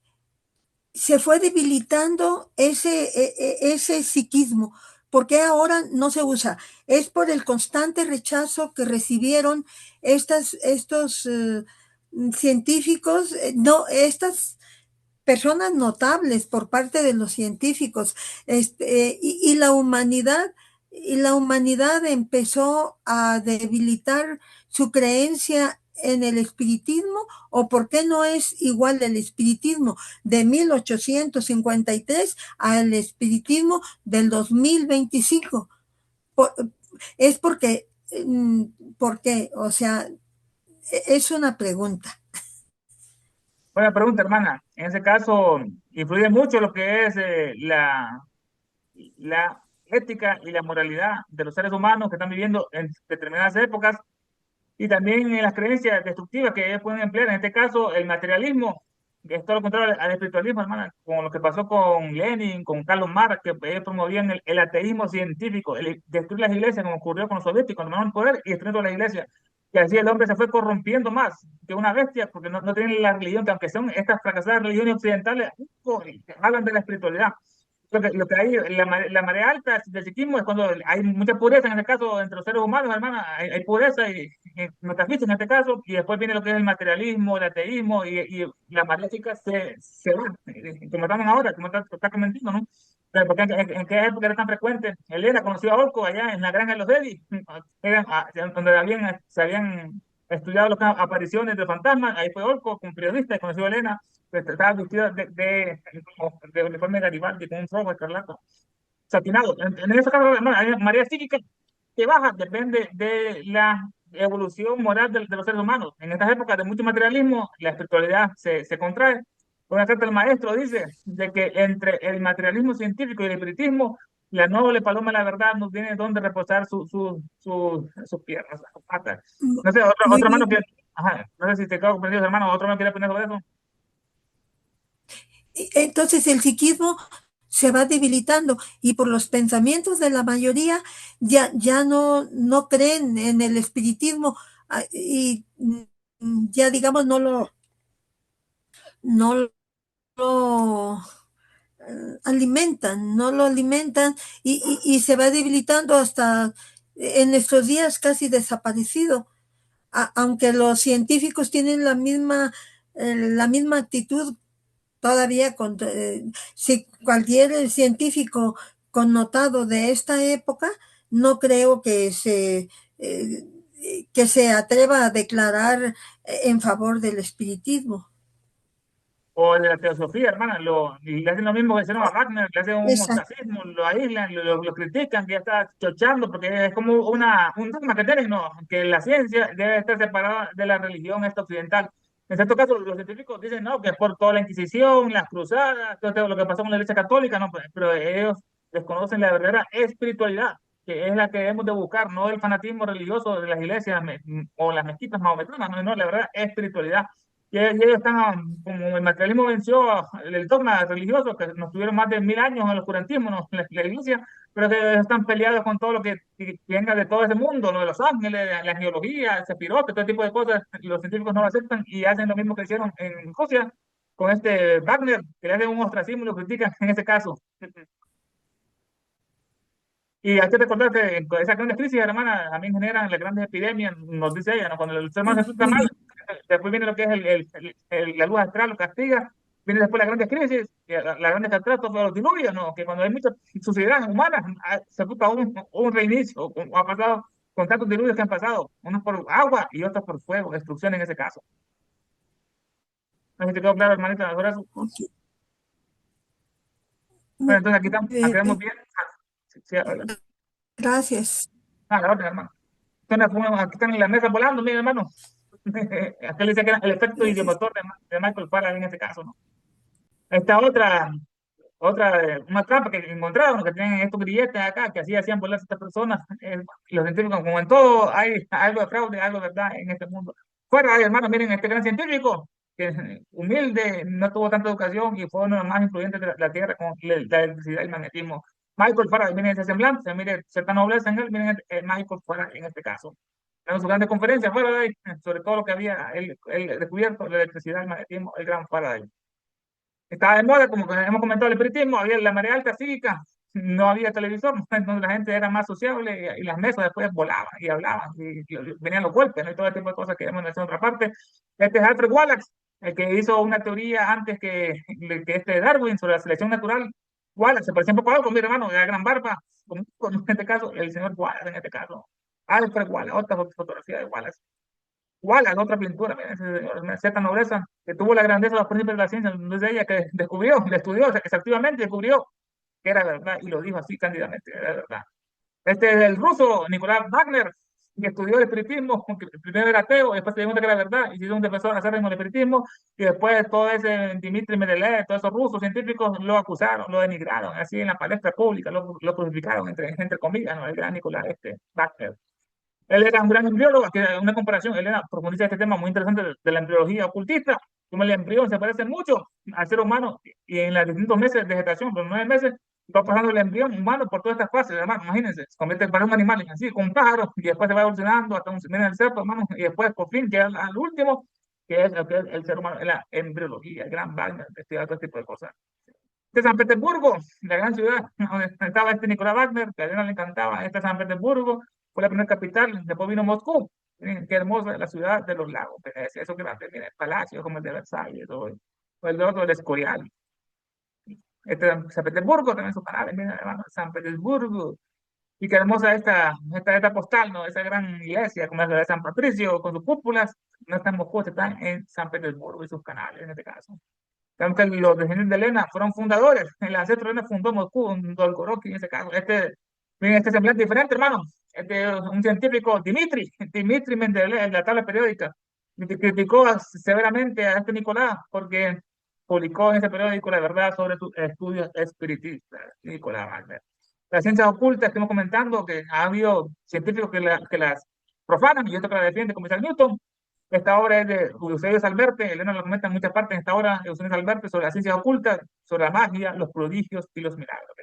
se fue debilitando ese psiquismo? ¿Por qué ahora no se usa? Es por el constante rechazo que recibieron estos científicos, no, estas personas notables por parte de los científicos, y la humanidad empezó a debilitar su creencia en el espiritismo, o por qué no es igual el espiritismo de 1853 al espiritismo del 2025. Por, es porque, o sea, es una pregunta. Buena pregunta, hermana. En ese caso, influye mucho lo que es la ética y la moralidad de los seres humanos que están viviendo en determinadas épocas y también en las creencias destructivas que ellos pueden emplear. En este caso, el materialismo, que es todo lo contrario al espiritualismo, hermana, con lo que pasó con Lenin, con Carlos Marx, que ellos promovían ateísmo científico, destruir las iglesias, como ocurrió con los soviéticos, cuando tomaron el poder y destruyeron las iglesias. que así el hombre se fue corrompiendo más que una bestia, porque no tienen la religión, que aunque son estas fracasadas religiones occidentales, hablan de la espiritualidad. Lo que hay, la marea alta del psiquismo es cuando hay mucha pureza, en este caso, entre los seres humanos, hermana, hay pureza y metafísica en este caso, y después viene lo que es el materialismo, el ateísmo, y la marea chica se va, como estamos ahora, como está comentando, ¿no? Pero porque en qué época era tan frecuente. Elena conoció a Orco allá en la granja de los Eddy, donde se habían estudiado las apariciones de fantasmas. Ahí fue Orco, un periodista, y conoció a Elena, que estaba vestida de uniforme Garibaldi, con un rojo escarlata, satinado. En ese caso, no, hay María psíquica que baja, depende de la evolución moral de los seres humanos. En estas épocas de mucho materialismo, la espiritualidad se contrae. Una carta del maestro dice de que entre el materialismo científico y el espiritismo, la noble paloma de la verdad no tiene dónde reposar sus piernas, sus patas. No sé, Muy otro hermano bien. que, ajá, no sé si te quedo comprendido, hermano, otro hermano quiere poner sobre eso. Entonces el psiquismo se va debilitando y por los pensamientos de la mayoría ya no creen en el espiritismo, y ya digamos no lo alimentan, no lo alimentan y se va debilitando hasta en estos días casi desaparecido. Aunque los científicos tienen la misma actitud todavía, si cualquier científico connotado de esta época, no creo eh, que se atreva a declarar en favor del espiritismo. O de la teosofía, hermana, y le hacen lo mismo que hicieron a Wagner, le hacen un Exacto. ostracismo, lo aíslan, lo critican, que ya está chochando, porque es como un dogma que tienen, ¿no? Que la ciencia debe estar separada de la religión esta occidental. En cierto caso, los científicos dicen, no, que es por toda la Inquisición, las cruzadas, todo lo que pasó con la Iglesia Católica, no, pero ellos desconocen la verdadera espiritualidad, que es la que debemos de buscar, no el fanatismo religioso de las iglesias o las mezquitas mahometanas, no, la verdadera espiritualidad y ellos están, como el materialismo venció el dogma religioso, que nos tuvieron más de 1000 años en el oscurantismo, ¿no? La iglesia, pero que están peleados con todo lo que venga de todo ese mundo, lo de los ángeles, la geología, el cepirote, todo tipo de cosas, los científicos no lo aceptan y hacen lo mismo que hicieron en Rusia con este Wagner, que le hacen un ostracismo y lo critican en ese caso. Y hay que recordar que esas grandes crisis, hermana, también generan las grandes epidemias, nos dice ella, ¿no? Cuando el ser humano se está Muy mal, bien. después viene lo que es la luz astral, lo castiga, viene después las grandes crisis, las grandes catástrofes, los diluvios, ¿no? Que cuando hay mucha suciedad humana, se ocupa un reinicio, o ha pasado con tantos diluvios que han pasado, unos por agua y otros por fuego, destrucción en ese caso. No sé si te quedó claro, hermanita, ahora eso. Okay. Bueno, entonces aquí estamos, aquí quedamos Eh, bien. Sí, sí, gracias. la otra, hermano. Aquí están en la mesa volando, mi hermano. Acá le dice que era el efecto idiomotor de Michael Faraday en este caso, ¿no? Esta una trampa que encontraron, que tienen estos grilletes acá, que así hacían volar a estas personas. Los científicos, como en todo, hay algo de fraude, algo de verdad en este mundo. Faraday, hermano, miren, este gran científico, que es humilde, no tuvo tanta educación y fue uno de los más influyentes de la Tierra con la electricidad y el magnetismo. Michael Faraday, miren ese semblante, miren cierta nobleza en él, miren Michael Faraday en este caso. En su grande conferencia, Faraday, sobre todo lo que había él descubierto, la electricidad, el magnetismo, el gran Faraday. Estaba de moda, como que hemos comentado, el espiritismo, había la marea alta cívica, no había televisor, entonces la gente era más sociable y las mesas después volaban y hablaban y venían los golpes, ¿no? Y todo ese tipo de cosas que vemos en otra parte. Este es Alfred Wallace, el que hizo una teoría antes que este Darwin sobre la selección natural. Wallace se parecía un poco a algo, mi hermano, de la gran barba, en este caso, el señor Wallace, en este caso. Alfred Wallace, otra fotografía de Wallace. Wallace, otra pintura, mira, una cierta nobleza, que tuvo la grandeza de los príncipes de la ciencia, desde ella que descubrió, le estudió exhaustivamente, descubrió que era verdad y lo dijo así cándidamente, era verdad. Este es el ruso Nicolás Wagner, que estudió el espiritismo, que primero era ateo, después se dio cuenta que era verdad, y se hizo un defensor a hacer el espiritismo, y después todo ese Dmitry Mendeleev, todos esos rusos científicos lo acusaron, lo denigraron, así en la palestra pública, lo crucificaron, entre comillas, ¿no? El gran Nicolás Wagner. Él era un gran embriólogo, que una comparación, él era, profundiza este tema muy interesante de la embriología ocultista, como el embrión se parece mucho al ser humano y en los distintos meses de gestación, los 9 meses, va pasando el embrión humano por todas estas fases, hermano, imagínense, se convierte para un animal así, con un pájaro, y después se va evolucionando hasta un viene el cerdo, hermano, y después por fin llega al último, que es el ser humano, la embriología, el gran Wagner, investiga todo este tipo de cosas. De San Petersburgo, la gran ciudad donde estaba este Nicolás Wagner, que a Elena le encantaba, este San Petersburgo, fue la primera capital, después vino Moscú, miren, qué hermosa la ciudad de los lagos, Venecia, eso que va a tener palacios como el de Versalles, o el otro, el Escorial. Este, San Petersburgo también su parada, miren, hermano, San Petersburgo. Y qué hermosa esta postal, ¿no? Esa gran iglesia, como es la de San Patricio, con sus cúpulas, no está en Moscú, están en San Petersburgo y sus canales, en este caso. Aunque los descendientes de Elena fueron fundadores, el ancestro de Elena fundó Moscú, un Dolgorovsky en ese caso. Miren, este semblante diferente, hermano. Un científico, Dimitri Mendeleev, en la tabla periódica, criticó severamente a este Nicolás porque publicó en ese periódico la verdad sobre sus estudios espiritistas, Nicolás Wagner. Las ciencias ocultas, estamos comentando que ha habido científicos que las profanan y otros que la defienden, como Isaac Newton. Esta obra es de Eusebio Salverte, Elena lo comenta en muchas partes en esta obra, Eusebio Salverte, sobre las ciencias ocultas, sobre la magia, los prodigios y los milagros.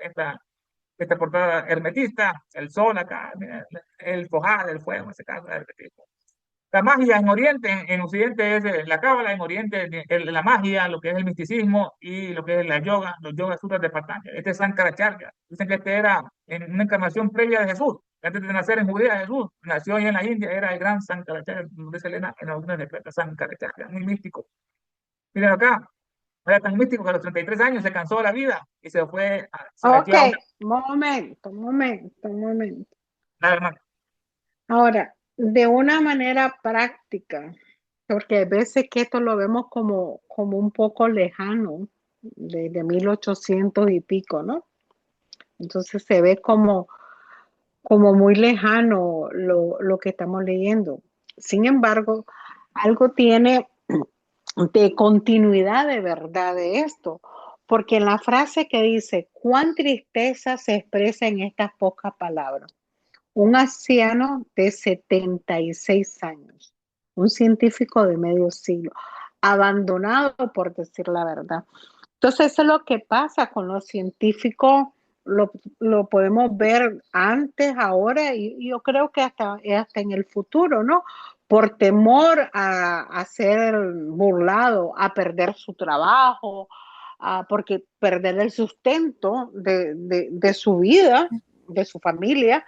Esta portada hermetista, el sol acá, mira, el fojar, el fuego, en ese caso, el hermetismo. La magia en Oriente, en Occidente es la cábala, en Oriente la magia, lo que es el misticismo y lo que es la yoga, los yoga sutras de Patanjali. Este es Sankaracharya. Dicen que este era en una encarnación previa de Jesús. Antes de nacer en Judea, Jesús nació ahí en la India, era el gran Sankaracharya, donde se Elena en algunas decretas, Sankaracharya, muy místico. Miren acá, era tan místico que a los 33 años se cansó de la vida y se Ok, metió a una. momento. Nada más. Ahora, de una manera práctica, porque a veces que esto lo vemos como un poco lejano, de 1800 y pico, ¿no? Entonces se ve como muy lejano lo que estamos leyendo. Sin embargo, algo tiene de continuidad de verdad de esto, porque en la frase que dice, cuán tristeza se expresa en estas pocas palabras. Un anciano de 76 años, un científico de medio siglo, abandonado por decir la verdad. Entonces eso es lo que pasa con los científicos, lo podemos ver antes, ahora y yo creo que hasta en el futuro, ¿no? Por temor a ser burlado, a perder su trabajo, porque perder el sustento de su vida, de su familia,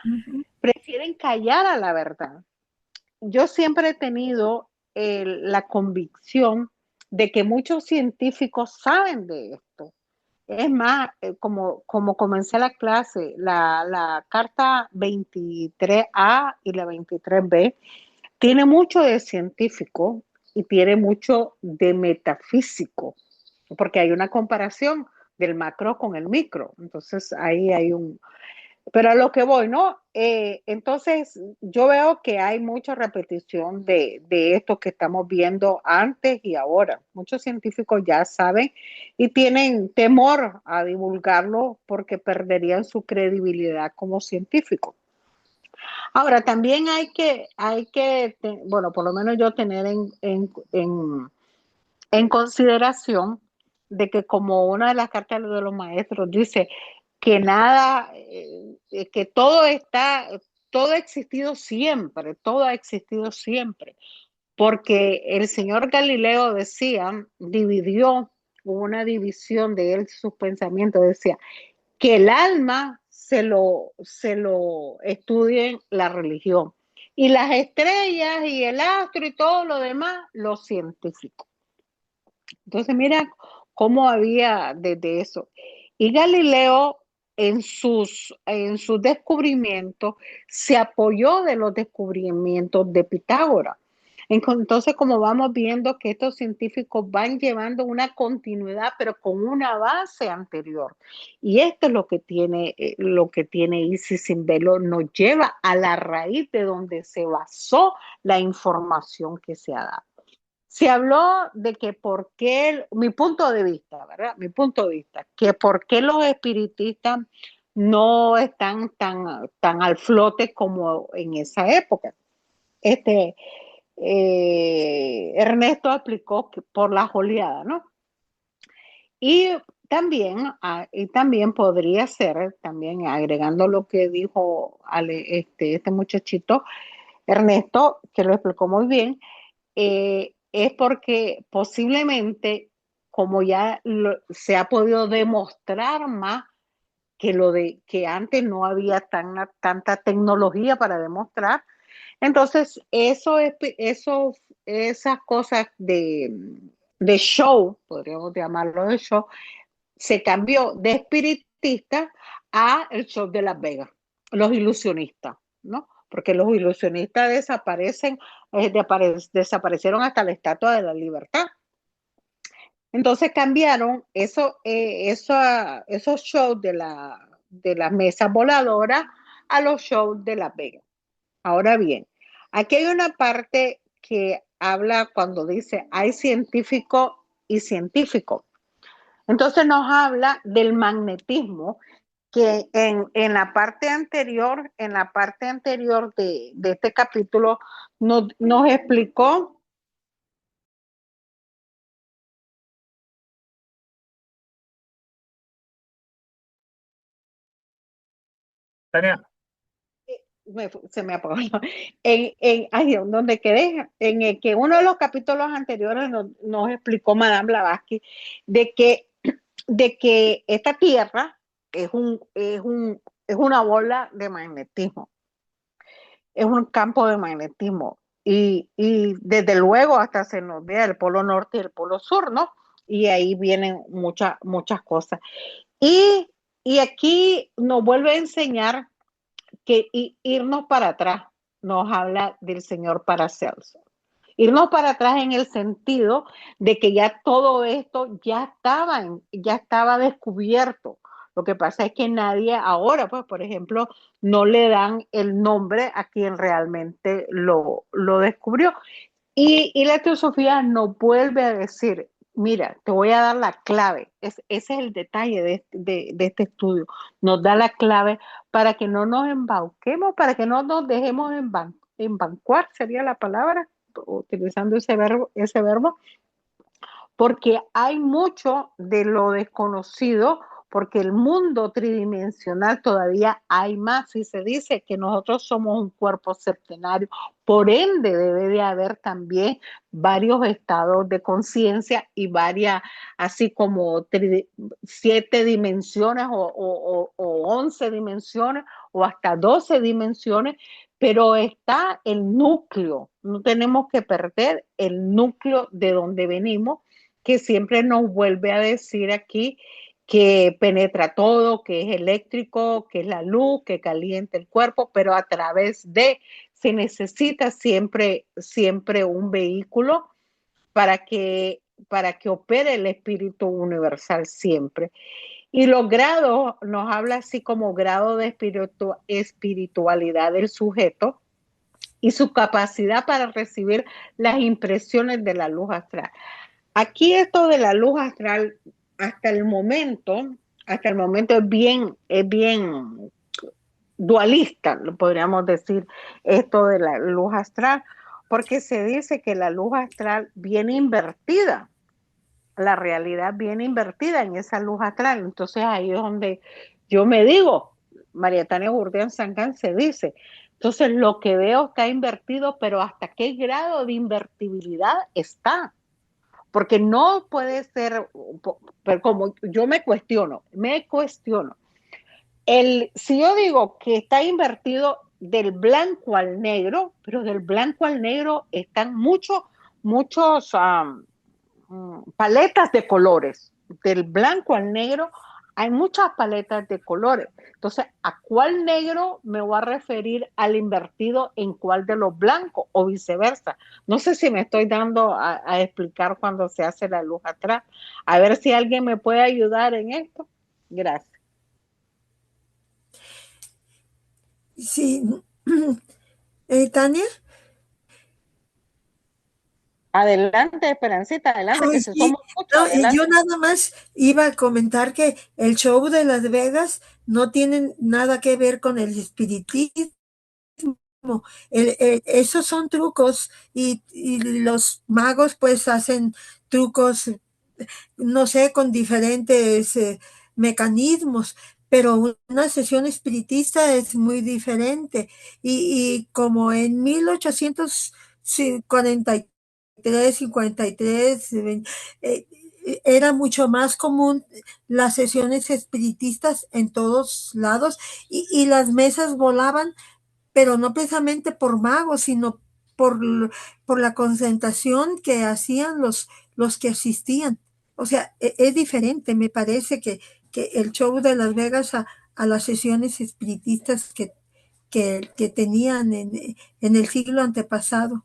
prefieren callar a la verdad. Yo siempre he tenido la convicción de que muchos científicos saben de esto. Es más, como comencé la clase, la carta 23A y la 23B tiene mucho de científico y tiene mucho de metafísico, porque hay una comparación del macro con el micro. Entonces ahí hay pero a lo que voy, ¿no? Entonces, yo veo que hay mucha repetición de esto que estamos viendo antes y ahora. Muchos científicos ya saben y tienen temor a divulgarlo porque perderían su credibilidad como científicos. Ahora, también bueno, por lo menos yo tener en consideración de que como una de las cartas de los maestros dice que nada, que todo ha existido siempre, todo ha existido siempre, porque el señor Galileo decía, dividió, hubo una división de él, sus pensamientos, decía que el alma se lo estudie la religión y las estrellas y el astro y todo lo demás, los científicos. Entonces, mira cómo había desde eso. Y Galileo en sus descubrimientos se apoyó de los descubrimientos de Pitágoras. Entonces, como vamos viendo que estos científicos van llevando una continuidad, pero con una base anterior. Y esto es lo que tiene Isis sin velo, nos lleva a la raíz de donde se basó la información que se ha dado. Se habló de que por qué, mi punto de vista, ¿verdad? Mi punto de vista, que por qué los espiritistas no están tan al flote como en esa época. Ernesto explicó que por las oleadas, ¿no? Y también, y también podría ser, también agregando lo que dijo este muchachito Ernesto, que lo explicó muy bien, es porque posiblemente, como ya se ha podido demostrar más que lo de que antes no había tanta tecnología para demostrar, entonces esas cosas de show, podríamos llamarlo de show, se cambió de espiritista a el show de Las Vegas, los ilusionistas, ¿no? Porque los ilusionistas desaparecieron hasta la Estatua de la Libertad. Entonces cambiaron esos shows de las mesas voladoras a los shows de Las Vegas. Ahora bien, aquí hay una parte que habla cuando dice hay científico y científico. Entonces nos habla del magnetismo que en la parte anterior, de este capítulo, nos explicó. Tania, Se me apagó. Donde quedé, en el que uno de los capítulos anteriores nos explicó Madame Blavatsky de que esta Tierra es una bola de magnetismo, es un campo de magnetismo. Y desde luego hasta se nos ve el polo norte y el polo sur, ¿no? Y ahí vienen muchas cosas. Y aquí nos vuelve a enseñar que irnos para atrás nos habla del señor Paracelso. Irnos para atrás en el sentido de que ya todo esto ya estaba descubierto. Lo que pasa es que nadie ahora, pues, por ejemplo, no le dan el nombre a quien realmente lo descubrió. Y la teosofía nos vuelve a decir, mira, te voy a dar la clave. Ese es el detalle de este estudio. Nos da la clave para que no nos embauquemos, para que no nos dejemos embancuar, sería la palabra, utilizando ese verbo, porque hay mucho de lo desconocido, porque el mundo tridimensional todavía hay más, y se dice que nosotros somos un cuerpo septenario, por ende debe de haber también varios estados de conciencia y varias, así como 7 dimensiones o 11 dimensiones o hasta 12 dimensiones, pero está el núcleo, no tenemos que perder el núcleo de donde venimos, que siempre nos vuelve a decir aquí que penetra todo, que es eléctrico, que es la luz, que calienta el cuerpo, pero a través se necesita siempre un vehículo para que opere el espíritu universal siempre. Y los grados, nos habla así como grado de espiritualidad del sujeto y su capacidad para recibir las impresiones de la luz astral. Aquí esto de la luz astral, hasta el momento es bien dualista, lo podríamos decir, esto de la luz astral, porque se dice que la luz astral viene invertida, la realidad viene invertida en esa luz astral. Entonces ahí es donde yo me digo, María Tania Gurdian Sangán se dice, entonces lo que veo está invertido, pero ¿hasta qué grado de invertibilidad está? Porque no puede ser, pero como yo me cuestiono, si yo digo que está invertido del blanco al negro, pero del blanco al negro están muchos paletas de colores. Del blanco al negro hay muchas paletas de colores. Entonces, ¿a cuál negro me voy a referir al invertido en cuál de los blancos o viceversa? No sé si me estoy dando a explicar cuando se hace la luz atrás. A ver si alguien me puede ayudar en esto. Gracias. Sí. Tania. Adelante, Esperancita, adelante, que Ay, si sí. somos muchos, No, adelante. yo nada más iba a comentar que el show de Las Vegas no tiene nada que ver con el espiritismo. Esos son trucos y los magos pues hacen trucos no sé, con diferentes mecanismos, pero una sesión espiritista es muy diferente. Y como en 1843, 53, era mucho más común las sesiones espiritistas en todos lados y las mesas volaban, pero no precisamente por magos, sino por, por la concentración que hacían los que asistían. O sea, es diferente, me parece que el show de Las Vegas a las sesiones espiritistas que tenían en el siglo antepasado.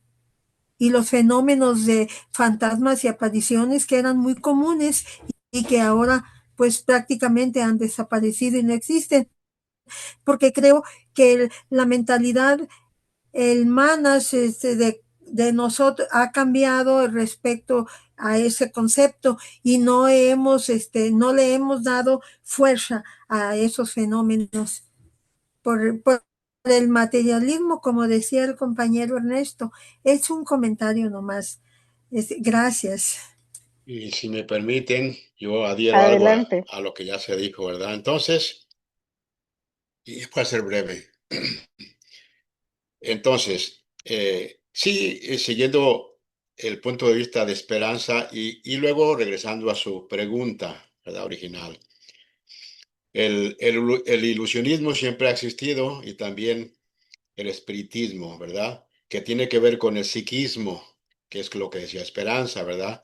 Y los fenómenos de fantasmas y apariciones que eran muy comunes y que ahora pues prácticamente han desaparecido y no existen, porque creo que la mentalidad el manas de nosotros ha cambiado respecto a ese concepto y no le hemos dado fuerza a esos fenómenos por el materialismo, como decía el compañero Ernesto. Es un comentario nomás. Gracias. Y si me permiten, yo adhiero algo Adelante. a lo que ya se dijo, ¿verdad? Entonces, y para ser breve, entonces, sí, siguiendo el punto de vista de Esperanza y luego regresando a su pregunta, ¿verdad? Original. El ilusionismo siempre ha existido y también el espiritismo, ¿verdad? Que tiene que ver con el psiquismo, que es lo que decía Esperanza, ¿verdad?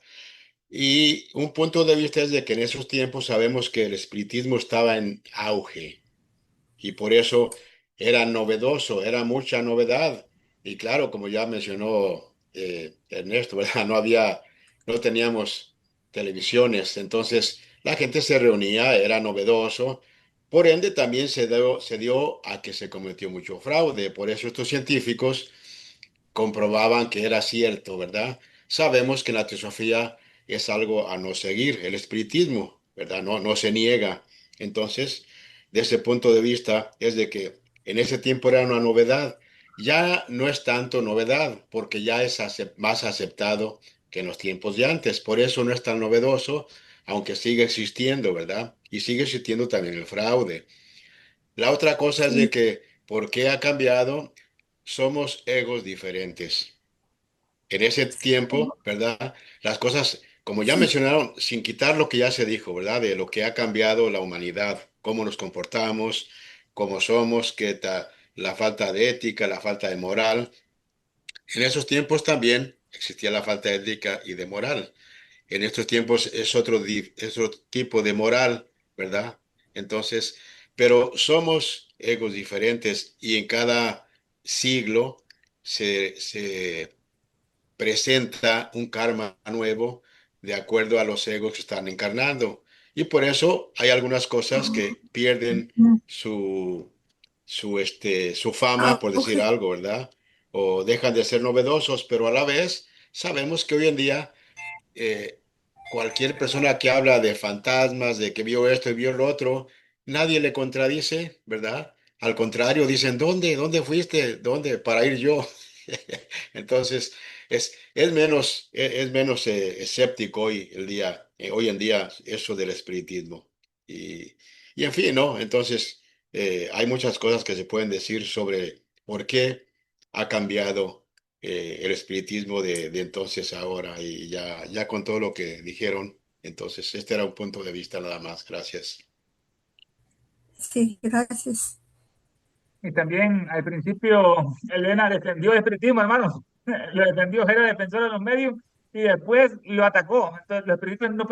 Y un punto de vista es de que en esos tiempos sabemos que el espiritismo estaba en auge y por eso era novedoso, era mucha novedad. Y claro, como ya mencionó Ernesto, ¿verdad? No teníamos televisiones, entonces la gente se reunía, era novedoso. Por ende, también se dio a que se cometió mucho fraude. Por eso estos científicos comprobaban que era cierto, ¿verdad? Sabemos que la teosofía es algo a no seguir, el espiritismo, ¿verdad? No se niega. Entonces, de ese punto de vista, es de que en ese tiempo era una novedad. Ya no es tanto novedad, porque ya es más aceptado que en los tiempos de antes. Por eso no es tan novedoso, aunque sigue existiendo, ¿verdad? Y sigue existiendo también el fraude. La otra cosa es de Sí, que, ¿por qué ha cambiado? Somos egos diferentes. En ese tiempo, ¿verdad? Las cosas, como ya sí, mencionaron, sin quitar lo que ya se dijo, ¿verdad? De lo que ha cambiado la humanidad, cómo nos comportamos, cómo somos, la falta de ética, la falta de moral. En esos tiempos también existía la falta de ética y de moral. En estos tiempos es otro tipo de moral, ¿verdad? Entonces, pero somos egos diferentes y en cada siglo se presenta un karma nuevo de acuerdo a los egos que están encarnando. Y por eso hay algunas cosas que pierden su, su fama, por decir auge. algo, ¿verdad? O dejan de ser novedosos, pero a la vez sabemos que hoy en día eh, cualquier persona que habla de fantasmas, de que vio esto y vio lo otro, nadie le contradice, ¿verdad? Al contrario, dicen, ¿dónde? ¿Dónde fuiste? ¿Dónde? Para ir yo. Entonces, es menos escéptico hoy en día eso del espiritismo. Y, y en fin, ¿no? Entonces, hay muchas cosas que se pueden decir sobre por qué ha cambiado el espiritismo de entonces a ahora y ya con todo lo que dijeron, entonces este era un punto de vista nada más. Gracias. Sí, gracias. Y también al principio Elena defendió el espiritismo, hermanos. Lo defendió, era defensora de los medios y después lo atacó. Entonces los espiritistas no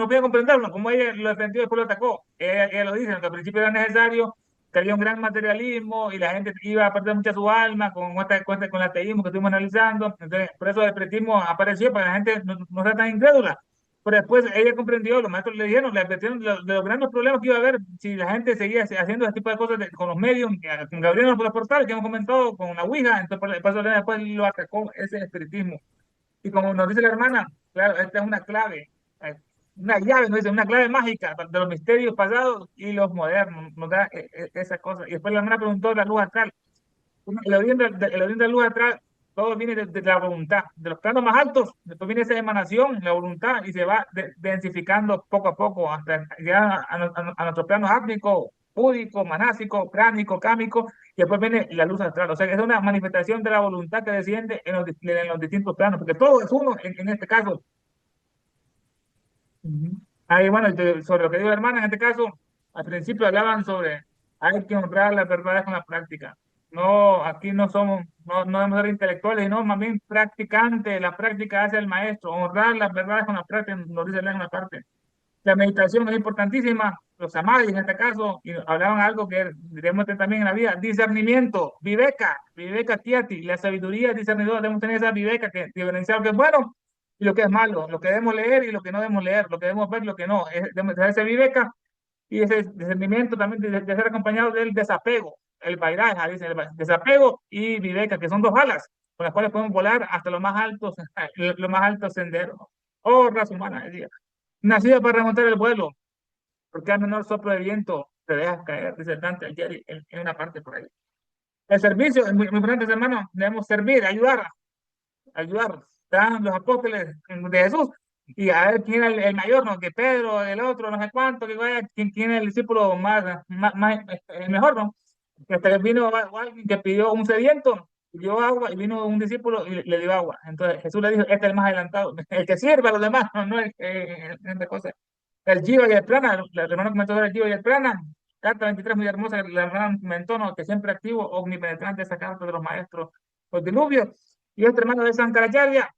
podían comprenderlo, como ella lo defendió y después lo atacó. Ella lo dice, que al principio era necesario, que había un gran materialismo y la gente iba a perder mucha su alma con el ateísmo que estuvimos analizando. Entonces, por eso el espiritismo apareció para que la gente no sea tan incrédula. Pero después ella comprendió, los maestros le dijeron, le advirtieron de los grandes problemas que iba a haber si la gente seguía haciendo ese tipo de cosas con los medios, con Gabriel por los portales que hemos comentado, con la Ouija. Entonces, por eso después lo atacó ese espiritismo. Y como nos dice la hermana, claro, esta es una clave, una llave, nos dice, una clave mágica de los misterios pasados y los modernos. Nos da esa cosa. Y después la hermana preguntó la luz astral. El oriente de la luz astral todo viene de la voluntad, de los planos más altos, después viene esa emanación, la voluntad, y se va densificando poco a poco hasta llegar a nuestro plano áptico, púdico, manásico, pránico, cámico, y después viene la luz astral. O sea, que es una manifestación de la voluntad que desciende en los distintos planos, porque todo es uno en este caso. Ujú. Ahí, bueno, sobre lo que digo, hermana, en este caso, al principio hablaban sobre hay que honrar las verdades con la práctica. No, aquí no somos, no debemos ser intelectuales, sino más bien practicantes. La práctica hace el maestro. Honrar las verdades con la práctica, nos dice en una parte. La meditación es importantísima. Los samadhis, en este caso, y hablaban algo que debemos tener también en la vida: discernimiento, viveka tiati, la sabiduría discernidora. Debemos tener esa viveka que diferenciar lo que es bueno y lo que es malo, lo que debemos leer y lo que no debemos leer, lo que debemos ver y lo que no. Debemos tener ese viveka y ese discernimiento también de ser acompañado del desapego, el vairaja, dice, desapego y viveka, que son dos alas con las cuales podemos volar hasta los más altos senderos. Oh, raza humana, decía. Nacida para remontar el vuelo, porque al menor soplo de viento te dejas caer, dice Dante Alighieri en una parte por ahí. El servicio es muy importante, hermano. Debemos servir, ayudar. Están los apóstoles de Jesús y a ver quién es el mayor, ¿no? Que Pedro, el otro, no sé cuánto, que vaya, quién es el discípulo el mejor, ¿no? Que hasta que vino alguien que pidió un sediento, pidió agua y vino un discípulo y le dio agua. Entonces Jesús le dijo: este es el más adelantado, el que sirve a los demás, no el cosa. El Jiva y el Prana, la hermana comentó sobre el Jiva y el Prana, carta 23 muy hermosa, la hermana comentó, ¿no? Que siempre activo, omnipenetrante, esa carta de los maestros, los diluvios. Y este hermano de Sankaracharya,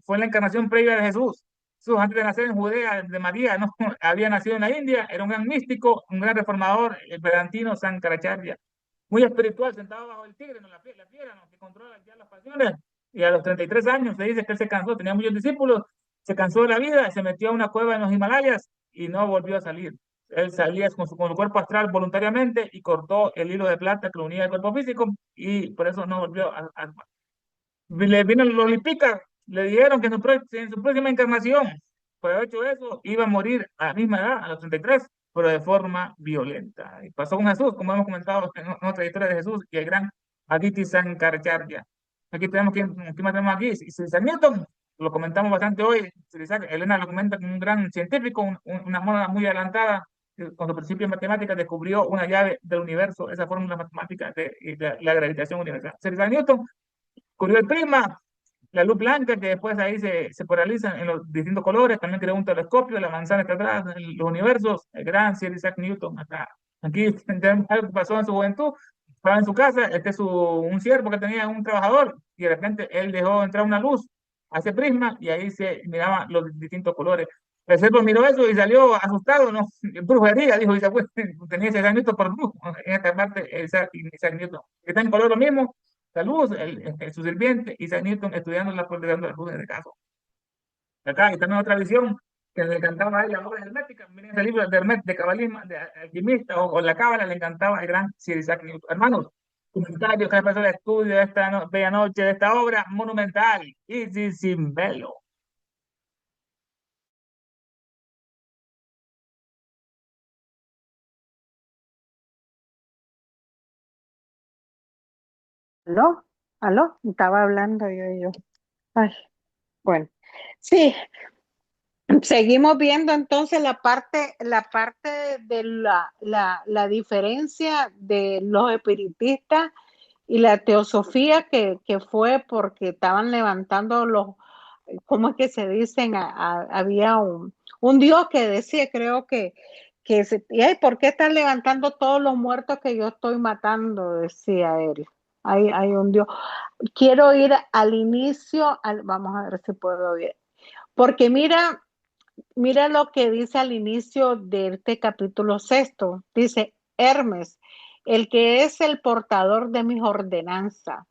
fue la encarnación previa de Jesús. Jesús, antes de nacer en Judea, de María, ¿no? Había nacido en la India, era un gran místico, un gran reformador, el vedantino Sankaracharya. Muy espiritual, sentado bajo el tigre, ¿no? La piedra, ¿no? Que controla ya las pasiones. Y a los 33 años se dice que él se cansó, tenía muchos discípulos, se cansó de la vida, se metió a una cueva en los Himalayas y no volvió a salir. Él salía con su cuerpo astral voluntariamente y cortó el hilo de plata que lo unía al cuerpo físico y por eso no volvió le vino los Lipica, le dijeron que en su próxima encarnación, por haber hecho eso, iba a morir a la misma edad, a los 33, pero de forma violenta. Y pasó con Jesús, como hemos comentado en otra historia de Jesús y el gran Aditi Sankaracharya. Aquí tenemos, ¿quién más tenemos aquí? Sir Newton, lo comentamos bastante hoy. Elena lo comenta como un gran científico, una mona muy adelantada, que con su principio de matemáticas descubrió una llave del universo, esa fórmula matemática de la gravitación universal. Sir Isaac Newton descubrió el prisma, la luz blanca, que después ahí se polariza en los distintos colores. También creó un telescopio, la manzana está atrás, los universos, el gran Sir Isaac Newton acá. Aquí tenemos algo que pasó en su juventud. Estaba en su casa, un siervo que tenía, un trabajador, y de repente él dejó entrar una luz a ese prisma y ahí se miraban los distintos colores. El siervo miró eso y salió asustado, ¿no? Brujería, dijo, y se fue, tenía ese Isaac Newton por brujo. En esta parte, Isaac Newton. Está en color lo mismo, la luz, su sirviente, Isaac Newton estudiando la de la luz en el caso. Acá, y también otra visión que le encantaba a él, la obra hermética, miren ese libro de de cabalismo, de alquimista o la cábala, le encantaba el gran Sir Isaac Newton. Hermanos, comentarios que ha pasado el estudio de esta bella noche, de esta obra monumental, y sin velo. ¿Aló? ¿Aló? Estaba hablando yo. Ay, bueno. Sí, seguimos viendo entonces la parte de la diferencia de los espiritistas y la teosofía que fue porque estaban levantando ¿cómo es que se dicen? Había un dios que decía, creo ¿y por qué están levantando todos los muertos que yo estoy matando? Decía él. Hay un dios. Quiero ir al inicio, vamos a ver si puedo ver. Porque mira lo que dice al inicio de este capítulo 6. Dice: Hermes, el que es el portador de mis ordenanzas.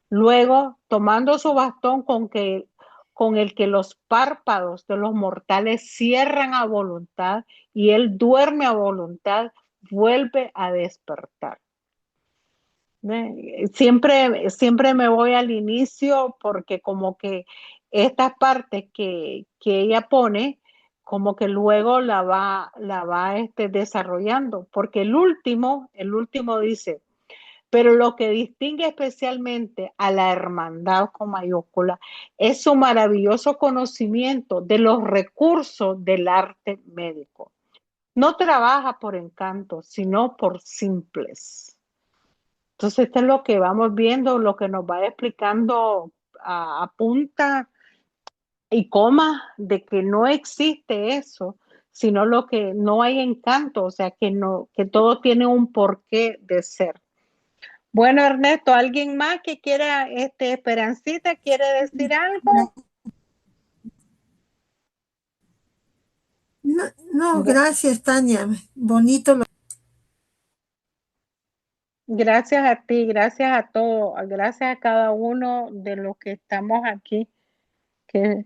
Luego, tomando su bastón con el que los párpados de los mortales cierran a voluntad y él duerme a voluntad, vuelve a despertar. Siempre me voy al inicio porque como que estas partes que ella pone, como que luego la va desarrollando, porque el último dice: Pero lo que distingue especialmente a la hermandad con mayúscula es su maravilloso conocimiento de los recursos del arte médico. No trabaja por encanto, sino por simples. Entonces, esto es lo que vamos viendo, lo que nos va explicando a punta y coma de que no existe eso, sino lo que no hay encanto, o sea, que todo tiene un porqué de ser. Bueno, Ernesto, ¿alguien más que quiera, Esperancita, quiere decir algo? No, no, gracias, Tania. Bonito lo. Gracias a ti, gracias a todos, gracias a cada uno de los que estamos aquí, que